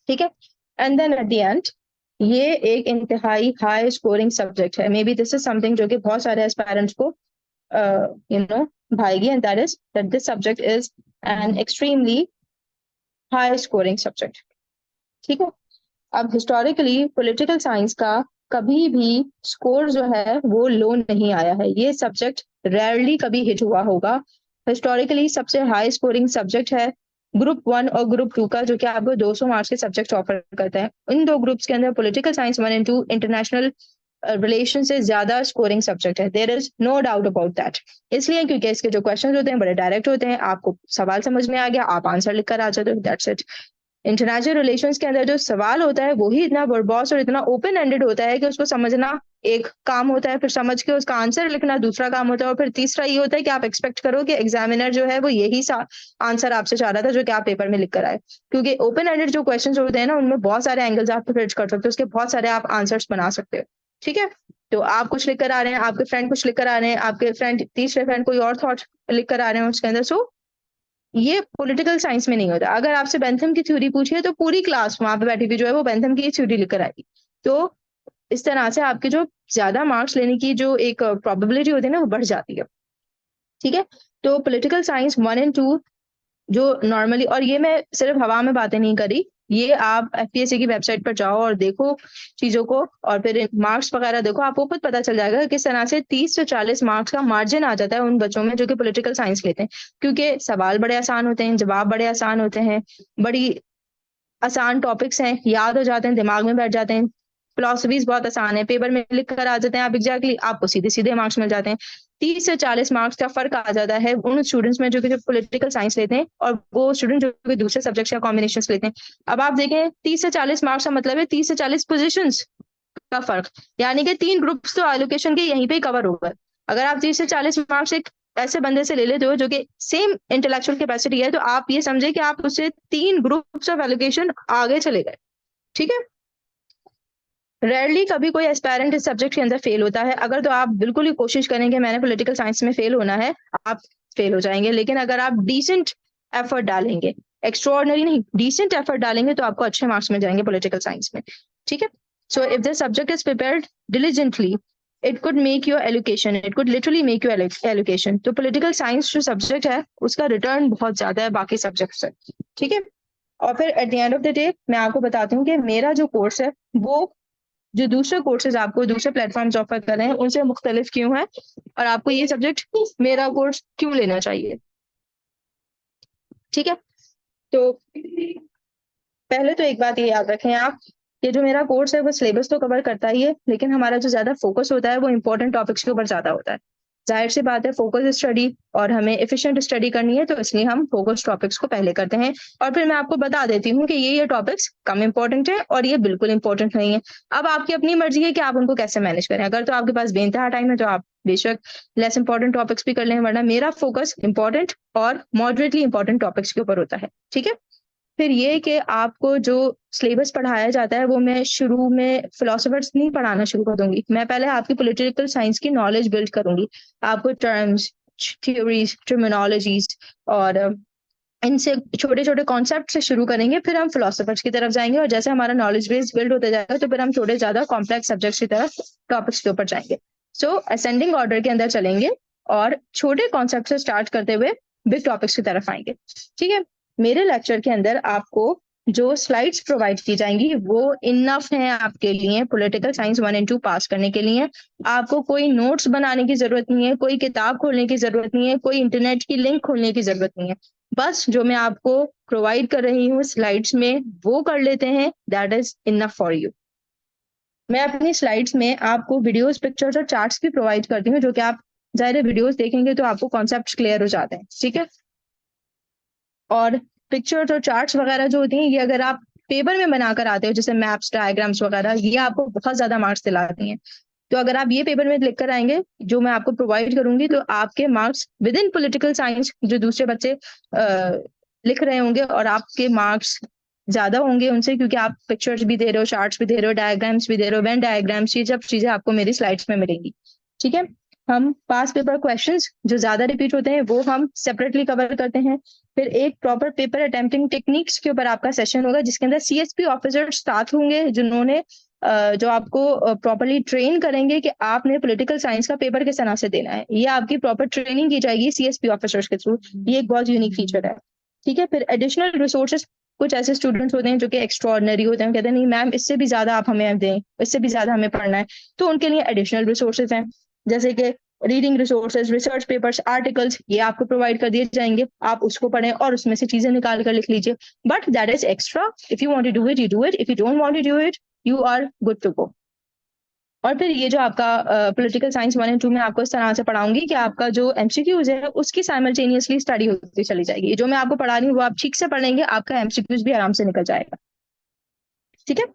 ठीक है, and then at the end ये एक इंतहाई हाई स्कोरिंग सब्जेक्ट है। Maybe this is something जो कि बहुत सारे एस्पायरेंट्स को भाएगी, and that is that this subject is an extremely high scoring subject. ठीक है, अब हिस्टोरिकली पॉलिटिकल साइंस का कभी भी स्कोर जो है वो लो नहीं आया है, ये सब्जेक्ट रेयरली कभी हिट हुआ होगा। हिस्टोरिकली सबसे हाई स्कोरिंग सब्जेक्ट है ग्रुप 1 और ग्रुप 2 का, जो कि आपको 200 मार्क्स के सब्जेक्ट ऑफर करता है। इन दो ग्रुप्स के अंदर political science 1 and 2 international relation से ज्यादा स्कोरिंग सब्जेक्ट है, there is no doubt about that. इसलिए क्योंकि इसके जो क्वेश्चन होते हैं बड़े डायरेक्ट होते हैं, आपको सवाल समझ में आ गया, आप आंसर लिख कर आ जाते हो, दैट्स इट। इंटरनेशनल रिलेशंस के अंदर जो सवाल होता है वो ही इतना वर्बॉस और इतना ओपन एंडेड होता है कि उसको समझना एक काम होता है, फिर समझ के उसका आंसर लिखना दूसरा काम होता है, और फिर तीसरा ये होता है कि आप एक्सपेक्ट करो कि एग्जामिनर जो है वो यही आंसर आपसे चाह रहा था जो कि आप पेपर में लिख कर आए। क्योंकि ओपन एंडेड जो क्वेश्चन होते हैं ना, उनमें बहुत सारे एंगल्स आप फिट कर सकते हो, उसके बहुत सारे आप आंसर्स बना सकते हो। ठीक है, तो आप कुछ लिख कर आ रहे हैं, आपके फ्रेंड कुछ लिख कर आ रहे हैं, आपके फ्रेंड तीसरे फ्रेंड कोई और थॉट लिख कर आ रहे हैं उसके अंदर। सो ये पॉलिटिकल साइंस में नहीं होता। अगर आपसे बेंथम की थ्योरी पूछिए तो पूरी क्लास वहां पे बैठी हुई जो है वो बेंथम की थ्योरी लेकर आएगी। तो इस तरह से आपके जो ज्यादा मार्क्स लेने की जो एक प्रोबेबिलिटी होती है ना, वो बढ़ जाती है। ठीक है, तो पॉलिटिकल साइंस 1 एंड 2 जो नॉर्मली, और ये मैं सिर्फ हवा में बातें नहीं करी, ये आप एफपीएससी की वेबसाइट पर जाओ और देखो चीजों को, और फिर मार्क्स वगैरह देखो, आपको खुद पता चल जाएगा किस तरह से 30 से 40 मार्क्स का मार्जिन आ जाता है उन बच्चों में जो कि पॉलिटिकल साइंस लेते हैं। क्योंकि सवाल बड़े आसान होते हैं, जवाब बड़े आसान होते हैं, बड़ी आसान टॉपिक्स हैं, याद हो जाते हैं, दिमाग में बैठ जाते हैं। फिलोसफीज बहुत आसान है, पेपर में लिख कर आ जाते हैं आप, एग्जैक्टली आपको सीधे सीधे मार्क्स मिल जाते हैं। 30 से 40 मार्क्स का फर्क आ जाता है उन स्टूडेंट्स में जो कि पॉलिटिकल साइंस लेते हैं और वो स्टूडेंट जो कि दूसरे सब्जेक्ट्स या कॉम्बिनेशन लेते हैं। अब आप देखें 30 से 40 मार्क्स का मतलब है 30 से 40 पोजिशन का फर्क, यानी कि 3 ग्रुप्स तो एलोकेशन के यहीं पे ही कवर हो गए। अगर आप 30 से 40 मार्क्स एक ऐसे बंदे से ले लेते हो जो कि सेम इंटेलेक्चुअल कैपेसिटी है, तो आप ये समझे कि आप उससे 3 ग्रुप्स ऑफ एलोकेशन आगे चले गए। ठीक है, रेयरली कभी कोई एस्पायरेंट इस सब्जेक्ट के अंदर फेल होता है। अगर तो आप बिल्कुल ही कोशिश करेंगे मैंने पॉलिटिकल साइंस में फेल होना है, आप फेल हो जाएंगे। लेकिन अगर आप डिसेंट एफर्ट डालेंगे, एक्स्ट्रॉर्डनरी नहीं, डिसेंट एफर्ट डालेंगे, तो आपको अच्छे मार्क्स मिल जाएंगे पॉलिटिकल साइंस में। ठीक है, so if the subject is prepared diligently, it could make your allocation, it could literally make your allocation. तो पॉलिटिकल साइंस जो सब्जेक्ट है उसका रिटर्न बहुत ज्यादा है बाकी सब्जेक्ट से। ठीक है, और फिर eight the end of the day मैं आपको बताती हूँ कि मेरा जो कोर्स है वो जो दूसरे कोर्सेज आपको दूसरे प्लेटफॉर्म्स ऑफर कर रहे हैं उनसे मुख्तलिफ क्यों है, और आपको ये सब्जेक्ट मेरा कोर्स क्यों लेना चाहिए। ठीक है, तो पहले तो एक बात ये याद रखें आप, ये जो मेरा कोर्स है वो सिलेबस तो कवर करता ही है, लेकिन हमारा जो ज्यादा फोकस होता है वो इंपॉर्टेंट टॉपिक्स के ऊपर ज्यादा होता है। जाहिर सी बात है, फोकस स्टडी और हमें एफिशिएंट स्टडी करनी है, तो इसलिए हम फोकस टॉपिक्स को पहले करते हैं। और फिर मैं आपको बता देती हूँ कि ये टॉपिक्स कम इंपॉर्टेंट है और ये बिल्कुल इंपॉर्टेंट नहीं है। अब आपकी अपनी मर्जी है कि आप उनको कैसे मैनेज करें। अगर तो आपके पास बेइंतहा टाइम है तो आप बेशक लेस इंपॉर्टेंट टॉपिक्स भी कर लें, वरना मेरा फोकस इंपॉर्टेंट और मॉडरेटली इंपॉर्टेंट टॉपिक्स के ऊपर होता है। ठीक है, फिर ये कि आपको जो सिलेबस पढ़ाया जाता है वो मैं शुरू में फिलोसफर्स नहीं पढ़ाना शुरू कर दूंगी, मैं पहले आपकी पॉलिटिकल साइंस की नॉलेज बिल्ड करूंगी। आपको टर्म्स, थ्योरीज, टर्मिनोलॉजीज और इनसे छोटे छोटे कॉन्सेप्ट से शुरू करेंगे, फिर हम फिलोसफर्स की तरफ जाएंगे, और जैसे हमारा नॉलेज बेस बिल्ड होता जाएगा तो फिर हम थोड़े ज्यादा कॉम्प्लेक्स सब्जेक्ट्स की तरफ टॉपिक्स के ऊपर जाएंगे। सो असेंडिंग ऑर्डर के अंदर चलेंगे और छोटे कॉन्सेप्ट से स्टार्ट करते हुए बिग टॉपिक्स की तरफ आएंगे। ठीक है, मेरे लेक्चर के अंदर आपको जो स्लाइड्स प्रोवाइड की जाएंगी वो इनफ हैं आपके लिए पॉलिटिकल साइंस 1 एंड 2 पास करने के लिए। आपको कोई नोट्स बनाने की जरूरत नहीं है, कोई किताब खोलने की जरूरत नहीं है, कोई इंटरनेट की लिंक खोलने की जरूरत नहीं है। बस जो मैं आपको प्रोवाइड कर रही हूँ स्लाइड्स में वो कर लेते हैं, that is enough for you. मैं अपनी स्लाइड्स में आपको वीडियोस, पिक्चर्स और चार्ट्स भी प्रोवाइड करती हूँ, जो कि आप ज़ाहिर है वीडियोस देखेंगे तो आपको कॉन्सेप्ट क्लियर हो जाते हैं, ठीक है। और पिक्चर्स और चार्ट्स वगैरह जो होती हैं, ये अगर आप पेपर में बनाकर आते हो, जैसे मैप्स, डायग्राम्स वगैरह, ये आपको बहुत ज्यादा मार्क्स दिलाती हैं। तो अगर आप ये पेपर में लिख कर आएंगे जो मैं आपको प्रोवाइड करूंगी, तो आपके marks with in political science जो दूसरे बच्चे लिख रहे होंगे, और आपके मार्क्स ज्यादा होंगे उनसे, क्योंकि आप पिक्चर्स भी दे रहे हो, चार्ट्स भी दे रहे हो, डायग्राम्स भी दे रहे हो, वेन डायग्राम्स, ये सब चीजें आपको मेरी स्लाइड्स में मिलेंगी, ठीक है। हम पास पेपर क्वेश्चंस जो ज्यादा रिपीट होते हैं वो हम सेपरेटली कवर करते हैं। फिर एक प्रॉपर पेपर अटेम्प्टिंग टेक्निक्स के ऊपर आपका सेशन होगा, जिसके अंदर सीएसपी ऑफिसर्स साथ होंगे, जिन्होंने जो आपको प्रॉपरली ट्रेन करेंगे कि आपने पॉलिटिकल साइंस का पेपर किस तरह से देना है। ये आपकी प्रॉपर ट्रेनिंग की जाएगी सीएसपी ऑफिसर्स के थ्रू। ये एक बहुत यूनिक फीचर है, ठीक है। फिर एडिशनल रिसोर्सेज, कुछ ऐसे स्टूडेंट्स होते हैं जो कि एक्स्ट्रॉर्डनरी होते हैं, कहते हैं नहीं मैम इससे भी ज्यादा आप हमें दें, इससे भी ज्यादा हमें पढ़ना है, तो उनके लिए एडिशनल रिसोर्सेज हैं, जैसे कि reading resources, research papers, articles, ये आपको प्रोवाइड कर दिए जाएंगे। आप उसको पढ़ें और उसमें से चीजें निकाल कर लिख लीजिए, but that is extra. If you want to do it, you do it, if you don't want to do it, you are good to go. और फिर ये जो आपका पॉलिटिकल साइंस 1 और 2 में आपको इस तरह से पढ़ाऊंगी कि आपका जो एमसीक्यूज है उसकी साइमल्टेनियसली स्टडी होती चली जाएगी। जो मैं आपको पढ़ा रही हूँ वो आप ठीक से पढ़ लेंगे, आपका एमसीक्यूज भी आराम से निकल जाएगा, ठीक है।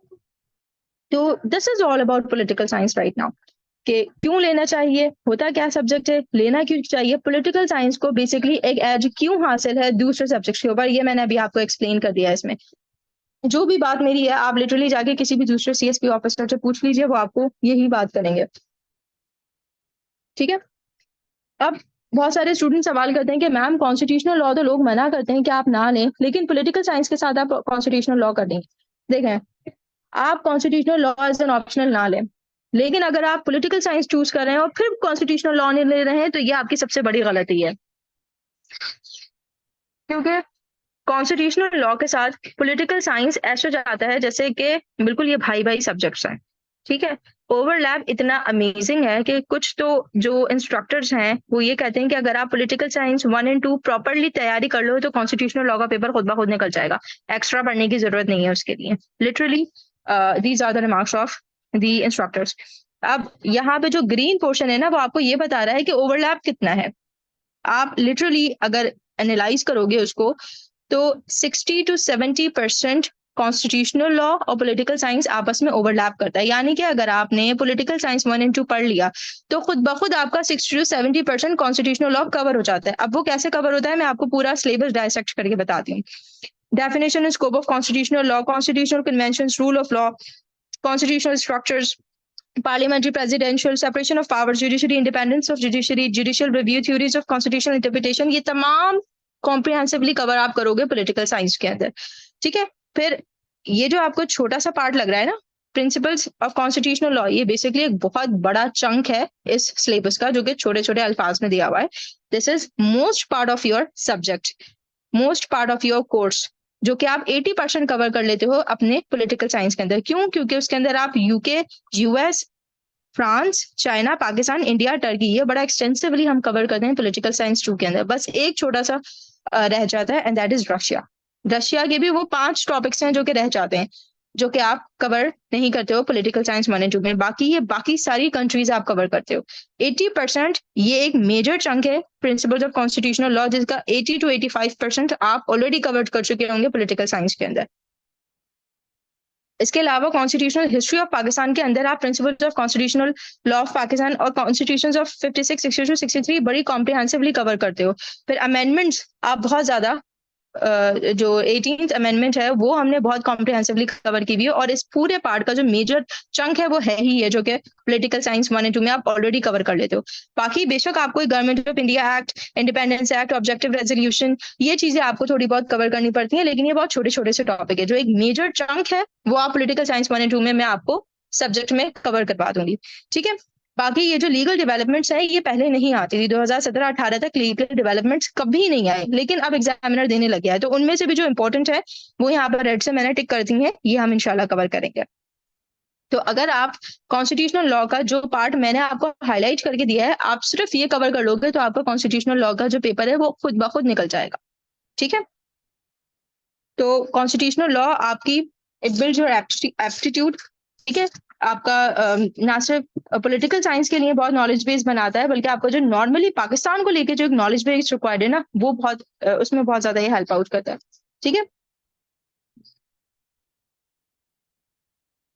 तो this is all about political science right now, कि क्यों लेना चाहिए, होता क्या सब्जेक्ट है, लेना क्यों चाहिए। पॉलिटिकल साइंस को बेसिकली एक एज क्यों हासिल है दूसरे सब्जेक्ट के ऊपर, ये मैंने अभी आपको एक्सप्लेन कर दिया है। इसमें जो भी बात मेरी है, आप लिटरली जाके किसी भी दूसरे सीएसपी ऑफिसर से पूछ लीजिए, वो आपको यही बात करेंगे, ठीक है। अब बहुत सारे स्टूडेंट सवाल करते हैं कि मैम कॉन्स्टिट्यूशनल लॉ तो लोग मना करते हैं कि आप ना लें, लेकिन पॉलिटिकल साइंस के साथ आप कॉन्स्टिट्यूशनल लॉ कर देंगे। देखें, आप constitutional law as an optional ना लें, लेकिन अगर आप पॉलिटिकल साइंस चूज कर रहे हैं और फिर कॉन्स्टिट्यूशनल लॉ नहीं ले रहे हैं, तो ये आपकी सबसे बड़ी गलती है, क्योंकि कॉन्स्टिट्यूशनल लॉ के साथ पॉलिटिकल साइंस ऐसा जाता है जैसे कि बिल्कुल ये भाई भाई सब्जेक्ट्स हैं, ठीक है। ओवरलैप इतना अमेजिंग है कि कुछ तो जो इंस्ट्रक्टर्स हैं वो ये कहते हैं कि अगर आप पॉलिटिकल साइंस 1 और 2 प्रॉपरली तैयारी कर लो तो कॉन्स्टिट्यूशनल लॉ का पेपर खुद ब खुद निकल जाएगा, एक्स्ट्रा पढ़ने की जरूरत नहीं है उसके लिए। Literally these are the remarks of the instructors. अब यहाँ पे जो ग्रीन पोर्शन है ना, वो आपको ये बता रहा है कि ओवरलैप कितना है। आप लिटरली अगर एनालाइज करोगे उसको, तो 60 to 70% कॉन्स्टिट्यूशनल लॉ और पॉलिटिकल साइंस आपस में ओवरलैप करता है। यानी कि अगर आपने पॉलिटिकल साइंस 1 और 2 पढ़ लिया तो खुद ब खुद आपका 60 to 70% कॉन्स्टिट्यूशनल लॉ कवर हो जाता है। अब वो कैसे कवर होता है, मैं आपको पूरा सिलेबस डायसेक्ट करके बताती हूँ। Definition and scope of constitutional law, constitutional convention, rule of law, constitutional structures, parliamentary, presidential, separation of powers, judiciary independence of judiciary, judicial review, theories of constitutional interpretation, ये तमाम कॉम्प्रिहेंसिवली कवर आप करोगे पॉलिटिकल साइंस के अंदर, ठीक है। फिर ये जो आपको छोटा सा पार्ट लग रहा है ना, प्रिंसिपल्स ऑफ कॉन्स्टिट्यूशनल लॉ, ये बेसिकली एक बहुत बड़ा चंक है इस सिलेबस का, जो कि छोटे छोटे अल्फाज में दिया हुआ है। This is most part of your subject, most part of your course, जो कि आप 80% कवर कर लेते हो अपने पॉलिटिकल साइंस के अंदर। क्यों? क्योंकि उसके अंदर आप UK, US, France, China, Pakistan, India, Turkey, ये बड़ा एक्सटेंसिवली हम कवर करते हैं पॉलिटिकल साइंस 2 के अंदर। बस एक छोटा सा रह जाता है, and that is Russia. Russia के भी वो 5 टॉपिक्स हैं जो कि रह जाते हैं, जो कि आप कवर नहीं करते हो पॉलिटिकल साइंस 1 और 2 में। बाकी सारी कंट्रीज आप कवर करते हो। 80% ये एक मेजर चंक है प्रिंसिपल्स ऑफ कॉन्स्टिट्यूशनल लॉ, जिसका 80 to 85% आप ऑलरेडी कवर कर चुके होंगे पॉलिटिकल साइंस के अंदर। इसके अलावा कॉन्स्टिट्यूशनल हिस्ट्री ऑफ पाकिस्तान के अंदर आप principles of constitutional law of Pakistan और कॉन्स्टिट्यूशंस ऑफ 56, 62, 63 बड़ी कॉम्प्रिहेंसिवली कवर करते हो। फिर अमेंडमेंट्स आप बहुत ज्यादा, जो 18th अमेंडमेंट है वो हमने बहुत कॉम्प्रिहेंसिवली कवर की हुई है, और इस पूरे पार्ट का जो मेजर चंक है वो है ही है, जो कि पॉलिटिकल साइंस 1 और 2 में आप ऑलरेडी कवर कर लेते हो। बाकी बेशक आपको government of India act, independence act, objective resolution, ये चीजें आपको थोड़ी बहुत कवर करनी पड़ती हैं, लेकिन ये बहुत छोटे छोटे से टॉपिक है। जो एक मेजर चंक है वो आप पॉलिटिकल साइंस 1 और 2 में मैं आपको सब्जेक्ट में कवर करवा दूंगी, ठीक है। बाकी ये जो लीगल डेवलपमेंट्स है ये पहले नहीं आती थी, 2017-18 तक लीगल डेवलपमेंट्स कभी नहीं आए, लेकिन अब एग्जामिनर देने लग गया है। तो उनमें से भी जो इंपॉर्टेंट है वो यहाँ पर रेड से मैंने टिक कर दी है, ये हम इंशाल्लाह कवर करेंगे। तो अगर आप कॉन्स्टिट्यूशनल लॉ का जो पार्ट मैंने आपको हाईलाइट करके दिया है, आप सिर्फ ये कवर कर लोगे तो आपका कॉन्स्टिट्यूशनल लॉ का जो पेपर है वो खुद ब खुद निकल जाएगा, ठीक है। तो कॉन्स्टिट्यूशनल लॉ आपकी इट बिल्ड्स योर एप्टीट्यूड, ठीक है, आपका ना सिर्फ पॉलिटिकल साइंस के लिए बहुत नॉलेज बेस बनाता है, बल्कि आपका जो नॉर्मली पाकिस्तान को लेके जो एक नॉलेज बेस रिक्वायर्ड है ना, वो बहुत उसमें बहुत ज्यादा ये हेल्प आउट करता है। ठीक है।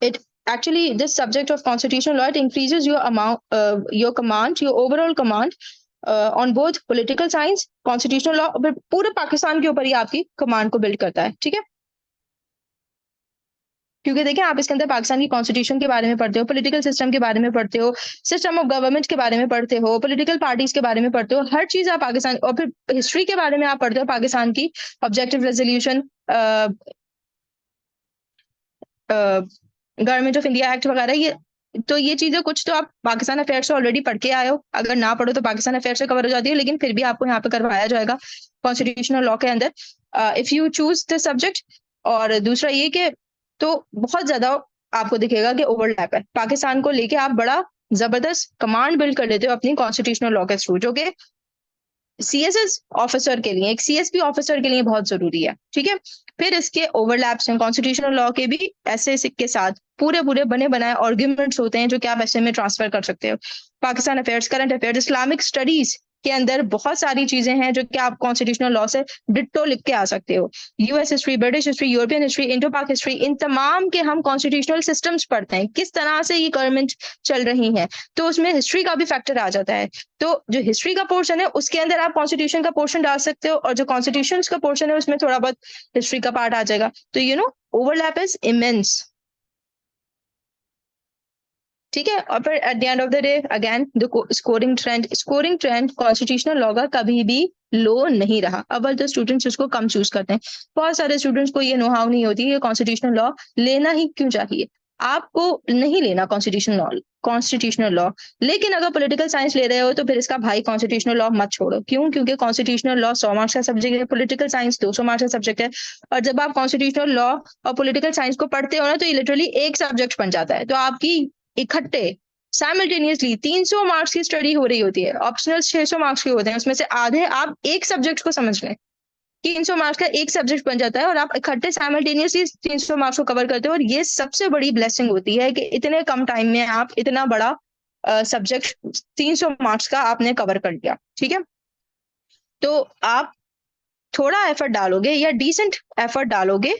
It actually, this subject of constitutional law, it increases your amount, your command, your overall command on both political science, constitutional law, पूरे पाकिस्तान के ऊपर ही आपकी कमांड को बिल्ड करता है। ठीक है। क्योंकि देखिए आप इसके अंदर पाकिस्तान की कॉन्स्टिट्यूशन के बारे में पढ़ते हो, पॉलिटिकल सिस्टम के बारे में पढ़ते हो, सिस्टम ऑफ गवर्नमेंट के बारे में पढ़ते हो, पॉलिटिकल पार्टीज के बारे में पढ़ते हो, हर चीज आप पाकिस्तान, और फिर हिस्ट्री के बारे में आप पढ़ते हो पाकिस्तान की, objective resolution, government of India act वगैरह, ये तो ये चीजें कुछ तो आप पाकिस्तान अफेयर से ऑलरेडी पढ़ के आए हो, अगर ना पढ़ो तो पाकिस्तान अफेयर से कवर हो जाती है, लेकिन फिर भी आपको यहाँ पे करवाया जाएगा कॉन्स्टिट्यूशनल लॉ के अंदर, if you choose the subject. और दूसरा ये कि तो बहुत ज्यादा आपको दिखेगा कि ओवरलैप है, पाकिस्तान को लेके आप बड़ा जबरदस्त कमांड बिल्ड कर लेते हो अपनी कॉन्स्टिट्यूशनल लॉ के थ्रू, जो कि सीएसएस ऑफिसर के लिए, एक सीएसपी ऑफिसर के लिए बहुत जरूरी है। ठीक है। फिर इसके ओवरलैप्स हैं कॉन्स्टिट्यूशनल लॉ के भी, ऐसे के साथ पूरे पूरे बने बनाए आर्ग्यूमेंट्स होते हैं जो कि आप ऐसे में ट्रांसफर कर सकते हो। Pakistan affairs, current affairs, Islamic studies के अंदर बहुत सारी चीजें हैं जो कि आप कॉन्स्टिट्यूशनल लॉ से डिट्टो लिख के आ सकते हो। US history, British history, European history, Indo पाक हिस्ट्री, इन तमाम के हम कॉन्स्टिट्यूशनल सिस्टम्स पढ़ते हैं, किस तरह से ये गवर्नमेंट चल रही है, तो उसमें हिस्ट्री का भी फैक्टर आ जाता है। तो जो हिस्ट्री का पोर्शन है उसके अंदर आप कॉन्स्टिट्यूशन का पोर्शन डाल सकते हो, और जो कॉन्स्टिट्यूशन का पोर्शन है उसमें थोड़ा बहुत हिस्ट्री का पार्ट आ जाएगा। तो ओवरलैप इज इमेंस। ठीक है। और फिर eight the end of the day again the scoring trend constitutional law का कभी भी लो नहीं रहा। अव्वल तो स्टूडेंट्स उसको कम चूज करते हैं, बहुत सारे स्टूडेंट्स को ये नो हाउ नहीं होती है कॉन्स्टिट्यूशनल लॉ लेना ही क्यों चाहिए। आपको नहीं लेना कॉन्स्टिट्यूशनल लॉ, लेकिन अगर पॉलिटिकल साइंस ले रहे हो तो फिर इसका भाई कॉन्स्टिट्यूशनल लॉ मत छोड़ो। क्यों? क्योंकि कॉन्स्टिट्यूशनल लॉ 100 मार्क्स का सब्जेक्ट है, पॉलिटिकल साइंस 200 मार्क्स का सब्जेक्ट है। और जब आप कॉन्स्टिट्यूशनल लॉ और पॉलिटिकल साइंस को पढ़ते हो ना, तो ये लिटरली एक सब्जेक्ट बन जाता है। तो आपकी इकट्ठे साइमल्टेनियसली 300 मार्क्स की स्टडी हो रही होती है, ऑप्शनल 600 मार्क्स के होते हैं, उसमें से आधे आप एक सब्जेक्ट को समझ लें, 300 मार्क्स का एक सब्जेक्ट बन जाता है और आप इकट्ठे साइमल्टेनियसली 300 मार्क्स को कवर करते हो। और ये सबसे बड़ी ब्लेसिंग होती है कि इतने कम टाइम में आप इतना बड़ा सब्जेक्ट 300 मार्क्स का आपने कवर कर लिया। ठीक है। तो आप थोड़ा एफर्ट डालोगे या डिसेंट एफर्ट डालोगे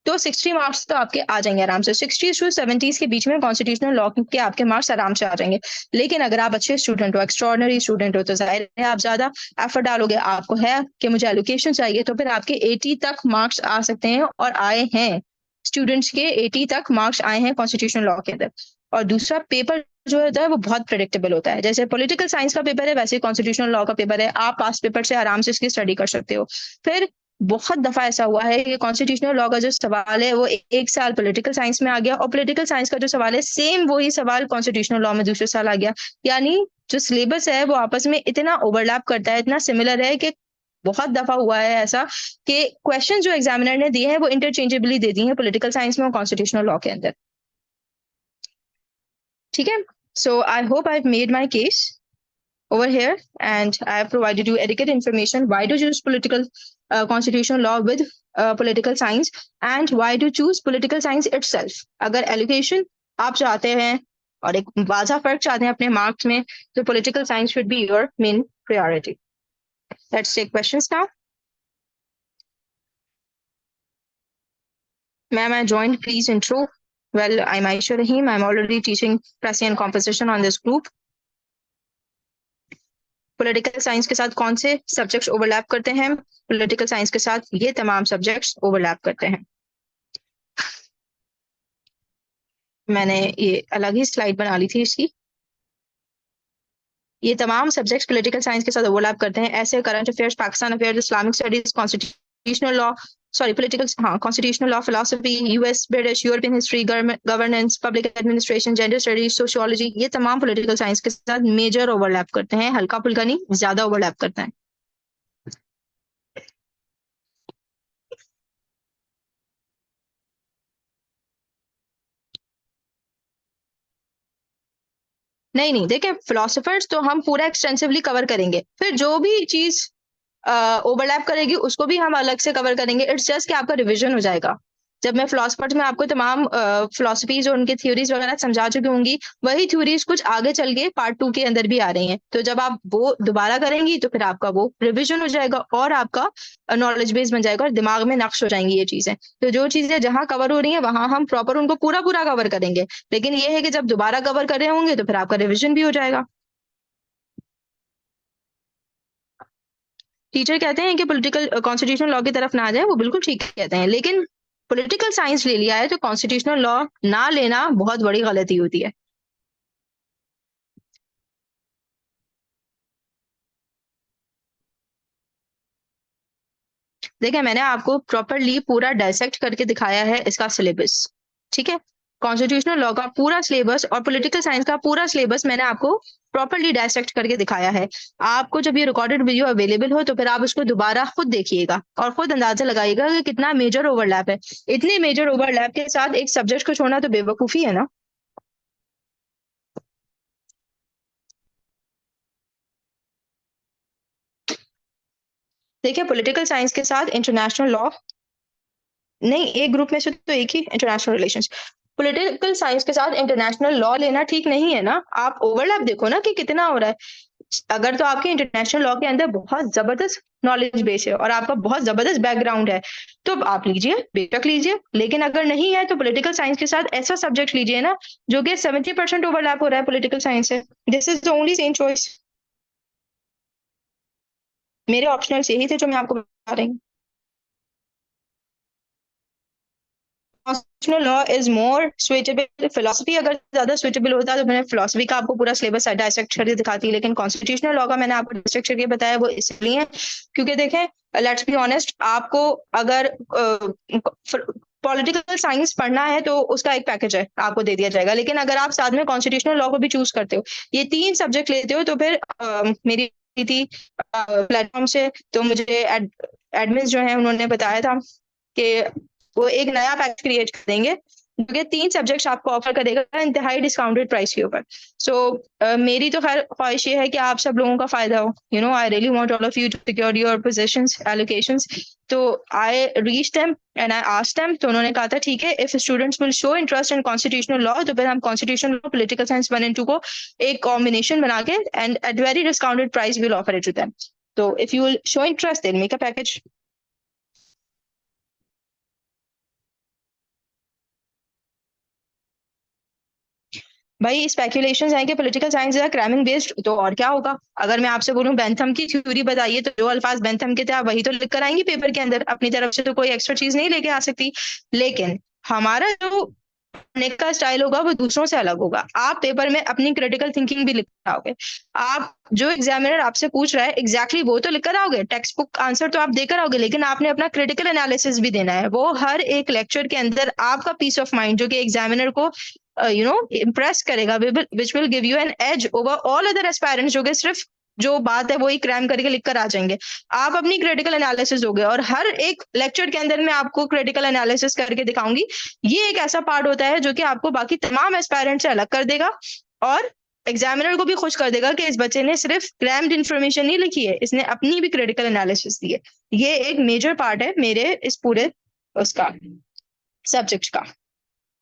तो 60 मार्क्स तो आपके आ जाएंगे आराम से, 60 टू 70 के बीच में कॉन्स्टिट्यूशनल लॉ के आपके मार्क्स आराम से आ जाएंगे। लेकिन अगर आप अच्छे स्टूडेंट हो, एक्स्ट्रॉर्डनरी स्टूडेंट हो, तो जाहिर है आप ज्यादा एफर्ट डालोगे, आपको है कि मुझे एलोकेशन चाहिए, तो फिर आपके 80 तक मार्क्स आ सकते हैं, और आए हैं स्टूडेंट्स के 80 तक मार्क्स आए हैं कॉन्स्टिट्यूशनल लॉ के अंदर। और दूसरा पेपर जो होता है वो बहुत प्रेडिक्टेबल होता है, जैसे पॉलिटिकल साइंस का पेपर है वैसे कॉन्स्टिट्यूशनल लॉ का पेपर है, आप पास्ट पेपर से आराम से इसकी स्टडी कर सकते हो। फिर बहुत दफा ऐसा हुआ है कि कॉन्स्टिट्यूशनल लॉ का जो सवाल है वो एक साल पॉलिटिकल साइंस में आ गया, और पॉलिटिकल साइंस का जो सवाल है सेम वही सवाल कॉन्स्टिट्यूशनल लॉ में दूसरे साल आ गया। यानी जो सिलेबस है वो आपस में इतना ओवरलैप करता है, इतना सिमिलर है कि बहुत दफा हुआ है ऐसा कि क्वेश्चन जो एग्जामिनर ने दिए हैं वो इंटरचेंजेबली दे दिए हैं पॉलिटिकल साइंस में और कॉन्स्टिट्यूशनल लॉ के अंदर। ठीक है। So I hope I made my case over here, and I have provided you adequate information why to choose political constitutional law with political science, and why to choose political science itself। अगर एलोकेशन आप चाहते हैं और एक वाजा फर्क चाहते हैं अपने मार्क्स में, तो political science should be your main priority। Let's take questions now। Ma'am, I joined, please intro। Well, I'm Aisha Rahim, I'm already teaching Pressy and composition on this group। Political science के साथ कौन से सब्जेक्ट्स ओवरलैप करते हैं? पॉलिटिकल साइंस के साथ ये तमाम सब्जेक्ट्स ओवरलैप करते हैं। मैंने ये अलग ही स्लाइड बना ली थी इसकी। ये तमाम सब्जेक्ट्स पॉलिटिकल साइंस के साथ ओवरलैप करते हैं, ऐसे current affairs, Pakistan affairs, Islamic studies, constitutional law, sorry political, हाँ constitutional law, philosophy, US, British, European history, governance, public administration, gender studies, sociology, ये तमाम पॉलिटिकल साइंस के साथ मेजर ओवरलैप करते हैं, हल्का फुल्का नहीं, ज्यादा ओवरलैप करते हैं। नहीं नहीं, देखिए फिलोसफर्स तो हम पूरा एक्सटेंसिवली कवर करेंगे, फिर जो भी चीज ओवरलैप करेगी उसको भी हम अलग से कवर करेंगे। इट्स जस्ट कि आपका रिवीजन हो जाएगा। जब मैं फिलोसफर्स में आपको तमाम फिलोसफीज और उनकी थ्योरीज वगैरह समझा चुकी होंगी, वही थ्योरीज कुछ आगे चल के पार्ट 2 के अंदर भी आ रही हैं। तो जब आप वो दोबारा करेंगी तो फिर आपका वो रिवीजन हो जाएगा और आपका नॉलेज बेस बन जाएगा और दिमाग में नक्श हो जाएंगी ये चीजें। तो जो चीजें जहां कवर हो रही हैं वहां हम प्रॉपर उनको पूरा पूरा कवर करेंगे। लेकिन ये है कि जब दोबारा कवर कर रहे होंगे तो फिर आपका रिवीजन भी हो जाएगा। टीचर कहते हैं कि पॉलिटिकल कॉन्स्टिट्यूशनल लॉ की तरफ ना जाए, वो बिल्कुल ठीक कहते हैं, लेकिन पॉलिटिकल साइंस ले लिया है तो कॉन्स्टिट्यूशनल लॉ ना लेना बहुत बड़ी गलती होती है। देखिए मैंने आपको प्रॉपरली पूरा डायसेक्ट करके दिखाया है इसका सिलेबस, ठीक है। कॉन्स्टिट्यूशनल लॉ का पूरा सिलेबस और पॉलिटिकल साइंस का पूरा सिलेबस मैंने आपको प्रॉपरली डायसेक्ट करके दिखाया है। आपको जब ये रिकॉर्डेड वीडियो अवेलेबल हो तो फिर आप उसको दोबारा खुद देखिएगा और खुद अंदाजा लगाइएगा कि कितना मेजर ओवरलैप है। इतने मेजर ओवरलैप के साथ एक सब्जेक्ट को छोड़ना तो बेवकूफी है ना। देखिए पॉलिटिकल साइंस के साथ इंटरनेशनल लॉ, नहीं एक ग्रुप में से तो एक ही इंटरनेशनल रिलेशंस। पॉलिटिकल साइंस के साथ इंटरनेशनल लॉ लेना ठीक नहीं है ना। आप ओवरलैप देखो ना कि कितना हो रहा है। अगर तो आपके इंटरनेशनल लॉ के अंदर बहुत जबरदस्त नॉलेज बेस है और आपका बहुत जबरदस्त बैकग्राउंड है तो आप लीजिए, बेशक लीजिए। लेकिन अगर नहीं है तो पॉलिटिकल साइंस के साथ ऐसा सब्जेक्ट लीजिए ना जो कि 70% ओवरलैप हो रहा है पॉलिटिकल साइंस से। This is the only same choice. मेरे ऑप्शनल्स यही थे जो मैं आपको बता रही हूँ। Constitutional law is more suitable. Philosophy अगर ज्यादा सुइटेबल होता तो मैंने फिलोसफी का आपको पूरा सिलेबस डायसेक्ट करके दिखाती, लेकिन कॉन्स्टिट्यूशनल लॉ का मैंने आपको डायसेक्ट करके बताया वो इसलिए क्योंकि देखें, लेट्स बी ऑनेस्ट, आपको अगर पॉलिटिकल साइंस पढ़ना है तो उसका एक पैकेज है आपको दे दिया जाएगा। लेकिन अगर आप साथ में कॉन्स्टिट्यूशनल लॉ को भी चूज करते हो, ये 3 सब्जेक्ट लेते हो, तो फिर मेरी थी प्लेटफॉर्म से, तो मुझे एडमिन जो है उन्होंने बताया था कि वो एक नया पैकेज क्रिएट करेंगे जो कि 3 सब्जेक्ट्स आपको ऑफर करेगा इंतहाई डिस्काउंटेड प्राइस के ऊपर। सो मेरी तो खैर ख्वाहिश ये है कि आप सब लोगों का फायदा हो। I really want all of you to secure your positions allocations. तो I reach them and I asked them, तो उन्होंने कहा था ठीक है, if students will show interest in constitutional law तो फिर हम constitutional law political science 1 and 2 को एक कॉम्बिनेशन बना के and at very discounted price will offer it to them. तो if you will show interest they make a package. भाई स्पेकुलेशंस हैं कि political science is cramming based, तो और क्या होगा। अगर मैं आपसे बोलूं बेंथम की थ्योरी बताइए, तो जो अल्फाज बेंथम के थे आप वही तो लिख कर आएंगी पेपर के अंदर, अपनी तरफ से तो कोई एक्स्ट्रा चीज नहीं लेके आ सकती। लेकिन हमारा जो पढ़ने का स्टाइल होगा वो दूसरों से अलग होगा। आप पेपर में अपनी क्रिटिकल थिंकिंग भी लिख कर आओगे। आप जो एग्जामिनर आपसे पूछ रहा है एग्जैक्टली वो तो लिख कर आओगे, टेक्स्ट बुक आंसर तो आप देकर आओगे, लेकिन आपने अपना क्रिटिकल एनालिसिस भी देना है। वो हर एक लेक्चर के अंदर आपका पीस ऑफ माइंड जो कि एग्जामिनर को इम्प्रेस करेगा, which will give you an edge over all other aspirants जो कि सिर्फ जो बात है वही क्रैम करके लिख कर आ जाएंगे। आप अपनी क्रिटिकल एनालिसिस दोगे और हर एक लेक्चर के अंदर मैं आपको क्रिटिकल एनालिसिस करके दिखाऊंगी। ये एक ऐसा पार्ट होता है जो कि आपको बाकी तमाम एस्पायरेंट से अलग कर देगा और एग्जामिनर को भी खुश कर देगा कि इस बच्चे ने सिर्फ क्रैम्ड इन्फॉर्मेशन नहीं लिखी है, इसने अपनी भी क्रिटिकल एनालिसिस दी है। ये एक मेजर पार्ट है मेरे इस पूरे उसका सब्जेक्ट का।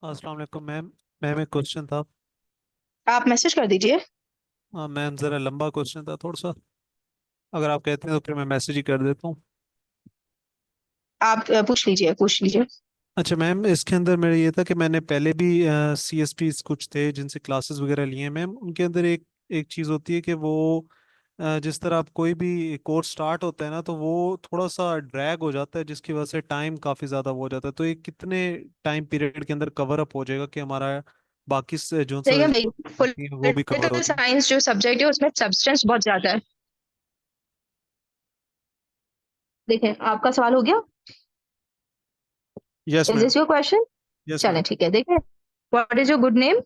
अस्सलाम वालेकुम मैम। मैम एक क्वेश्चन था। आप मैसेज कर दीजिए। हाँ मैम, ज़रा लंबा क्वेश्चन था थोड़ा सा। अगर आप कहते हैं तो फिर मैं मैसेज ही कर देता हूँ। आप पूछ लीजिए, पूछ लीजिए। अच्छा मैम, इसके अंदर मेरा ये था कि मैंने पहले भी सीएसपी कुछ थे जिनसे क्लासेस वगैरह लिए हैं मैम। उनके अंदर एक एक चीज़ होती है कि वो जिस तरह आप कोई भी कोर्स स्टार्ट होता है ना तो वो थोड़ा सा ड्रैग हो जाता है, जिसकी वजह से टाइम काफ़ी ज़्यादा हो जाता है। तो ये कितने टाइम पीरियड के अंदर कवर अप हो जाएगा कि हमारा बाकी से जो सा देखिए भाई, होती है वो भी कवर हो पॉलिटिकल जाए? साइंस जो सब्जेक्ट है उसमें सब्सटेंस बहुत ज्यादा है। देखें आपका सवाल हो गया। Yes is ma'am. This your question? Yes चलें मैम। ठीक है। देखें, what is your good name?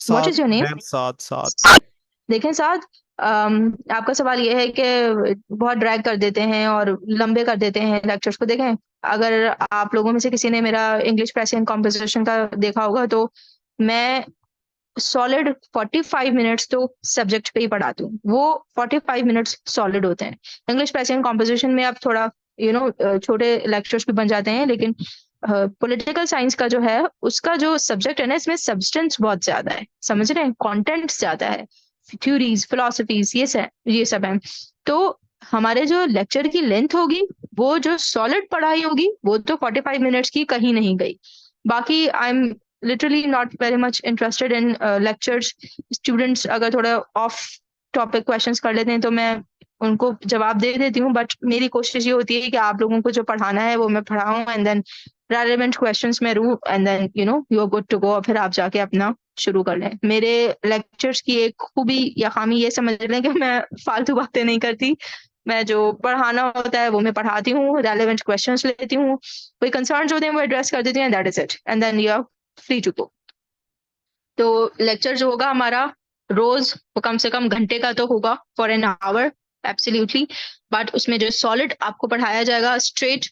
What सात इज योर नेम? मैम, सात सात। देखें साथ, आपका सवाल ये है कि बहुत ड्रैग कर देते हैं और लंबे कर देते हैं लेक्चर्स को। देखें, अगर आप लोगों में से किसी ने मेरा इंग्लिश प्रेसियन कॉम्पोजिशन का देखा होगा तो मैं सॉलिड 45 मिनट्स तो सब्जेक्ट पे ही पढ़ाती हूँ, वो 45 मिनट्स सॉलिड होते हैं। इंग्लिश पैसिंग कॉम्पोजिशन में अब थोड़ा छोटे लेक्चर्स भी बन जाते हैं, लेकिन पॉलिटिकल साइंस का जो है उसका जो सब्जेक्ट है ना, इसमें सब्सटेंस बहुत ज्यादा है, समझ रहे हैं, कंटेंट ज्यादा है, थ्योरीज फिलोसफीज ये सब है। तो हमारे जो लेक्चर की लेंथ होगी, वो जो सॉलिड पढ़ाई होगी, वो तो 45 मिनट्स की कहीं नहीं गई। बाकी I am literally not very much interested in lectures. Students अगर थोड़ा ऑफ टॉपिक क्वेश्चंस कर लेते हैं तो मैं उनको जवाब दे देती हूँ, बट मेरी कोशिश ये होती है कि आप लोगों को जो पढ़ाना है वो मैं पढ़ाऊँ, एंड देन रेलेवेंट क्वेश्चंस में रू, and then you are good to go, फिर आप जाके अपना शुरू कर लें। मेरे लेक्चर्स की एक खूबी या खामी ये समझ लें कि मैं फालतू बातें नहीं करती। मैं जो पढ़ाना होता है वो मैं पढ़ाती हूँ, रेलेवेंट क्वेश्चंस लेती हूँ, कोई कंसर्न्स होते हैं वो एड्रेस कर देती हूँ, that is it, and then you are free to go. तो लेक्चर जो होगा हमारा रोज, वो कम से कम घंटे का तो होगा, for an hour, absolutely. But उसमें जो सॉलिड आपको पढ़ाया जाएगा straight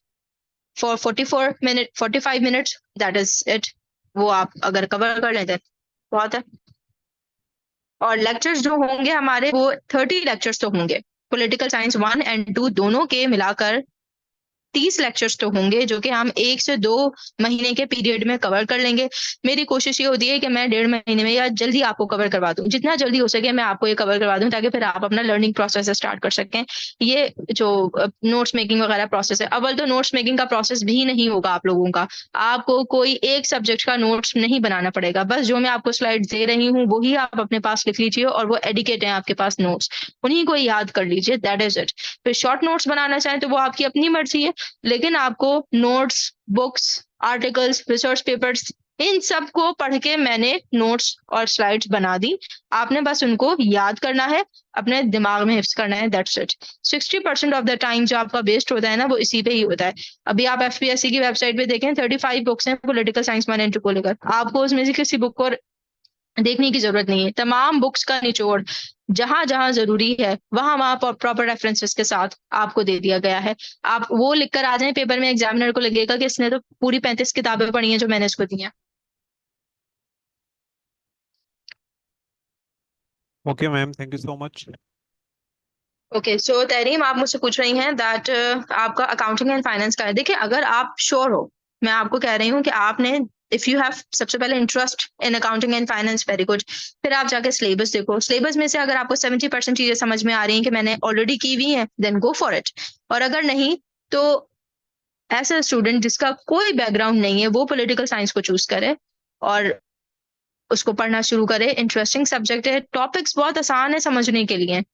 for 44 minute 45 minutes, that is it. वो आप अगर कवर कर लेते हैं बहुत है। और लेक्चर्स जो होंगे हमारे, वो 30 लेक्चर्स तो होंगे, पॉलिटिकल साइंस 1 और 2 दोनों के मिलाकर 30 लेक्चर्स तो होंगे, जो कि हम 1 से 2 महीने के पीरियड में कवर कर लेंगे। मेरी कोशिश ये होती है कि मैं 1.5 महीने में या जल्दी आपको कवर करवा दूं, जितना जल्दी हो सके मैं आपको ये कवर करवा दूं, ताकि फिर आप अपना लर्निंग प्रोसेस स्टार्ट कर सकें। ये जो नोट्स मेकिंग वगैरह प्रोसेस है, अव्वल तो नोट्स मेकिंग का प्रोसेस भी नहीं होगा आप लोगों का। आपको कोई एक सब्जेक्ट का नोट्स नहीं बनाना पड़ेगा, बस जो मैं आपको स्लाइड दे रही हूँ वही आप अपने पास लिख लीजिए, और वो एडिकेट है आपके पास नोट्स, उन्हीं को याद कर लीजिए, दैट इज इट। फिर शॉर्ट नोट्स बनाना चाहें तो वो आपकी अपनी मर्जी है, लेकिन आपको notes, books, articles, research papers, इन सब को पढ़ के मैंने नोट्स और स्लाइड्स बना दी। आपने बस उनको याद करना है, अपने दिमाग में हिफ्स करना है, that's it. 60% of the time जो आपका वेस्ट होता है ना, वो इसी पे ही होता है। अभी आप एफपीएससी की वेबसाइट पे देखें, 35 बुक्स हैं पॉलिटिकल साइंस 1 और 2 को लेकर। आपको उसमें से किसी बुक को देखने की जरूरत नहीं है, तमाम बुक्स का निचोड़ जहां जहां जरूरी है वहां वहां प्रॉपर रेफरेंसेस के साथ आपको दे दिया गया है। आप वो लिख कर आ जाएं पेपर में, एग्जामिनर को लगेगा कि इसने तो पूरी 35 किताबें पढ़ी हैं जो मैंने इसको दी हैं। Okay ma'am, thank you so much. Okay, so Tahreem, आप मुझसे पूछ रही हैं दैट आपका अकाउंटिंग एंड फाइनेंस का है। देखिए, अगर आप श्योर हो, मैं आपको कह रही हूँ कि आपने, इफ यू हैव सबसे पहले interest in accounting and finance, very good. फिर आप जाके सिलेबस देखो, सिलेबस में से अगर आपको 70% चीजें समझ में आ रही हैं कि मैंने ऑलरेडी की हुई हैं, देन गो फॉर इट। और अगर नहीं, तो ऐसा स्टूडेंट जिसका कोई बैकग्राउंड नहीं है, वो पॉलिटिकल साइंस को चूज करे और उसको पढ़ना शुरू करे। इंटरेस्टिंग सब्जेक्ट है, टॉपिक्स बहुत आसान है समझने के लिए।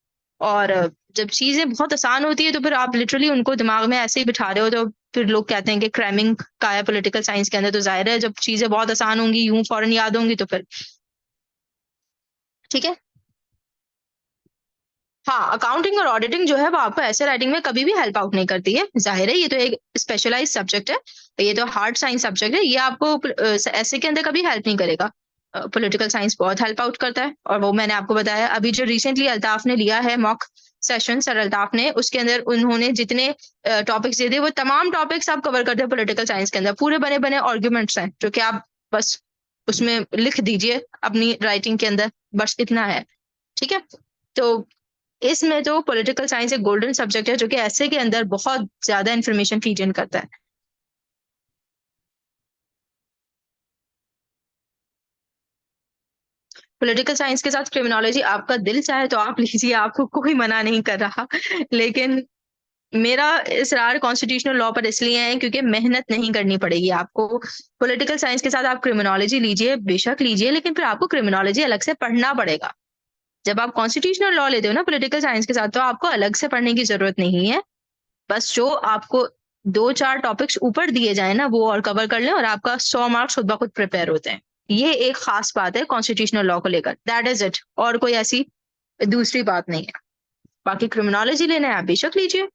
और जब चीजें बहुत आसान होती है तो फिर आप लिटरली उनको दिमाग में ऐसे ही बिठा रहे हो, तो फिर लोग कहते हैं कि क्रैमिंग का है पॉलिटिकल साइंस के अंदर। तो जाहिर है जब चीजें बहुत आसान होंगी, यूं फौरन याद होंगी, तो फिर ठीक है। हाँ, अकाउंटिंग और ऑडिटिंग जो है वो आपको ऐसे राइटिंग में कभी भी हेल्प आउट नहीं करती है। जाहिर है ये तो एक स्पेशलाइज सब्जेक्ट है, ये तो हार्ड साइंस सब्जेक्ट है, ये आपको ऐसे के अंदर कभी हेल्प नहीं करेगा। पॉलिटिकल साइंस बहुत हेल्प आउट करता है, और वो मैंने आपको बताया। अभी जो रिसेंटली अल्ताफ ने लिया है मॉक सेशन, सर अल्ताफ ने, उसके अंदर उन्होंने जितने टॉपिक्स दिए थे, वो तमाम टॉपिक्स आप कवर करते हैं पॉलिटिकल साइंस के अंदर। पूरे बने बने आर्ग्यूमेंट्स हैं जो कि आप बस उसमें लिख दीजिए अपनी राइटिंग के अंदर, बस इतना है। ठीक है। तो इसमें तो पॉलिटिकल साइंस एक गोल्डन सब्जेक्ट है जो कि ऐसे के अंदर बहुत ज्यादा इंफॉर्मेशन फीड इन करता है। पॉलिटिकल साइंस के साथ क्रिमिनोलॉजी आपका दिल चाहे तो आप लीजिए, आपको कोई मना नहीं कर रहा, लेकिन मेरा इसरार कॉन्स्टिट्यूशनल लॉ पर इसलिए है क्योंकि मेहनत नहीं करनी पड़ेगी आपको। पॉलिटिकल साइंस के साथ आप क्रिमिनोलॉजी लीजिए, बेशक लीजिए, लेकिन फिर आपको क्रिमिनोलॉजी अलग से पढ़ना पड़ेगा। जब आप कॉन्स्टिट्यूशनल लॉ लेते हो ना पॉलिटिकल साइंस के साथ, तो आपको अलग से पढ़ने की जरूरत नहीं है। बस जो आपको 2-4 टॉपिक्स ऊपर दिए जाए ना, वो और कवर कर लें, और आपका 100 मार्क्स खुद ब खुद प्रिपेयर होते हैं। ये एक खास बात है कॉन्स्टिट्यूशनल लॉ को लेकर, दैट इज इट। और कोई ऐसी दूसरी बात नहीं है। बाकी क्रिमिनोलॉजी लेना है आप बेशक लीजिए।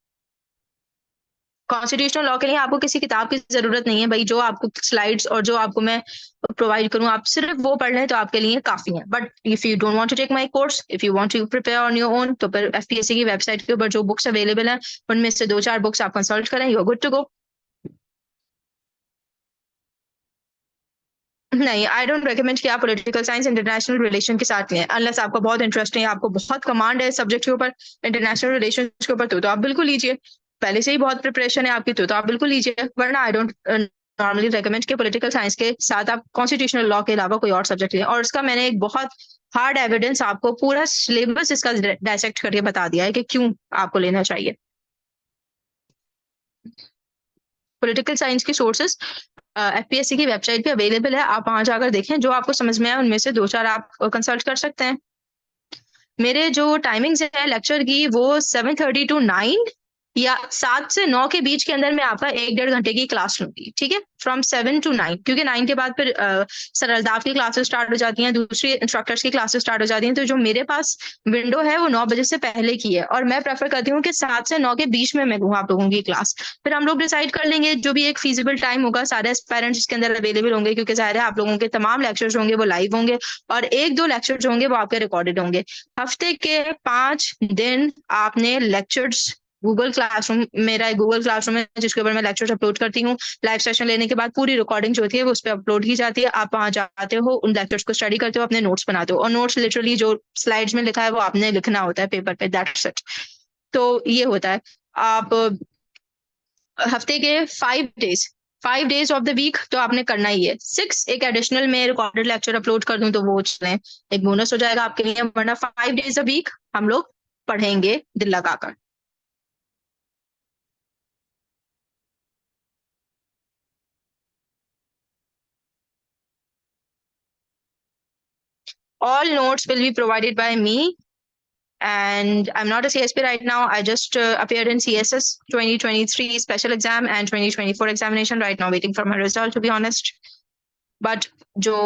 कॉन्स्टिट्यूशनल लॉ के लिए आपको किसी किताब की जरूरत नहीं है भाई, जो आपको स्लाइड्स और जो आपको मैं प्रोवाइड करूं, आप सिर्फ वो पढ़ लें तो आपके लिए काफी है। But if you don't want to take my course, if you want to prepare on your own, तो फिर एफपीएससी की वेबसाइट के ऊपर जो बुक्स अवेलेबल हैं, उनमें से 2-4 बुक्स आप कंसल्ट करें, you are good to go. नहीं, आई डोंट रेकमेंड कि आप पॉलिटिकल साइंस इंटरनेशनल रिलेशन के साथ लें, अनलेस आपको बहुत इंटरेस्ट है, आपको बहुत कमांड है सब्जेक्ट के ऊपर, इंटरनेशनल रिलेशन के ऊपर, तो आप बिल्कुल लीजिए। पहले से ही बहुत प्रिपरेशन है आपकी, तो आप बिल्कुल लीजिए। वरना आई डोंट नॉर्मली रेकमेंड कि पॉलिटिकल साइंस के साथ आप कॉन्स्टिट्यूशनल लॉ के अलावा कोई और सब्जेक्ट लें। और उसका मैंने एक बहुत हार्ड एविडेंस आपको पूरा सिलेबस इसका डायसेक्ट करके बता दिया है कि क्यों आपको लेना चाहिए। पॉलिटिकल साइंस की सोर्सेस एफपीएससी की वेबसाइट पे अवेलेबल है, आप वहां जाकर देखें, जो आपको समझ में आए उनमें से 2-4 आप कंसल्ट कर सकते हैं। मेरे जो टाइमिंग्स है लेक्चर की वो 7:30 to 9 या 7 से 9 के बीच के अंदर मैं आपका 1-1.5 घंटे की क्लास लूंगी, ठीक है, फ्रॉम 7 to 9, क्योंकि 9 के बाद फिर सर अल्ताफ की क्लासेस स्टार्ट हो जाती हैं, दूसरी इंस्ट्रक्टर्स की क्लासेस स्टार्ट हो जाती हैं, तो जो मेरे पास विंडो है वो 9 बजे से पहले की है, और मैं प्रेफर करती हूँ कि 7 से 9 के बीच में मैं लूँ आप लोगों की क्लास। फिर हम लोग डिसाइड कर लेंगे जो भी एक फीजिबल टाइम होगा, सारे पेरेंट्स इसके अंदर अवेलेबल होंगे, क्योंकि जाहिर है आप लोगों के तमाम लेक्चर्स होंगे वो लाइव होंगे, और 1-2 लेक्चर्स होंगे वो आपके रिकॉर्डेड होंगे। हफ्ते के 5 दिन आपने लेक्चर्स गूगल क्लासरूम, मेरा एक गूगल क्लासरूम है जिसके ऊपर मैं लेक्चर्स अपलोड करती हूँ, लाइव सेशन लेने के बाद पूरी रिकॉर्डिंग जो होती है वो उस पर अपलोड की जाती है, आप वहां जाते हो, उन लेक्चर्स को स्टडी करते हो, अपने नोट्स बनाते हो, और नोट्स लिटरली जो स्लाइड्स में लिखा है वो आपने लिखना होता है पेपर पे, दैट्स इट। तो ये होता है। आप हफ्ते के 5 डेज ऑफ द वीक तो आपने करना ही है। 6 एक एडिशनल में रिकॉर्डेड लेक्चर अपलोड कर दूं तो वो चले, एक बोनस हो जाएगा आपके लिए, वरना 5 डेज अ वीक हम लोग पढ़ेंगे दिल लगाकर। All notes will be provided by me, and I'm not a CSP right now. I just appeared in CSS 2023 special exam and 2024 examination. Right now, waiting for my result, to be honest. But जो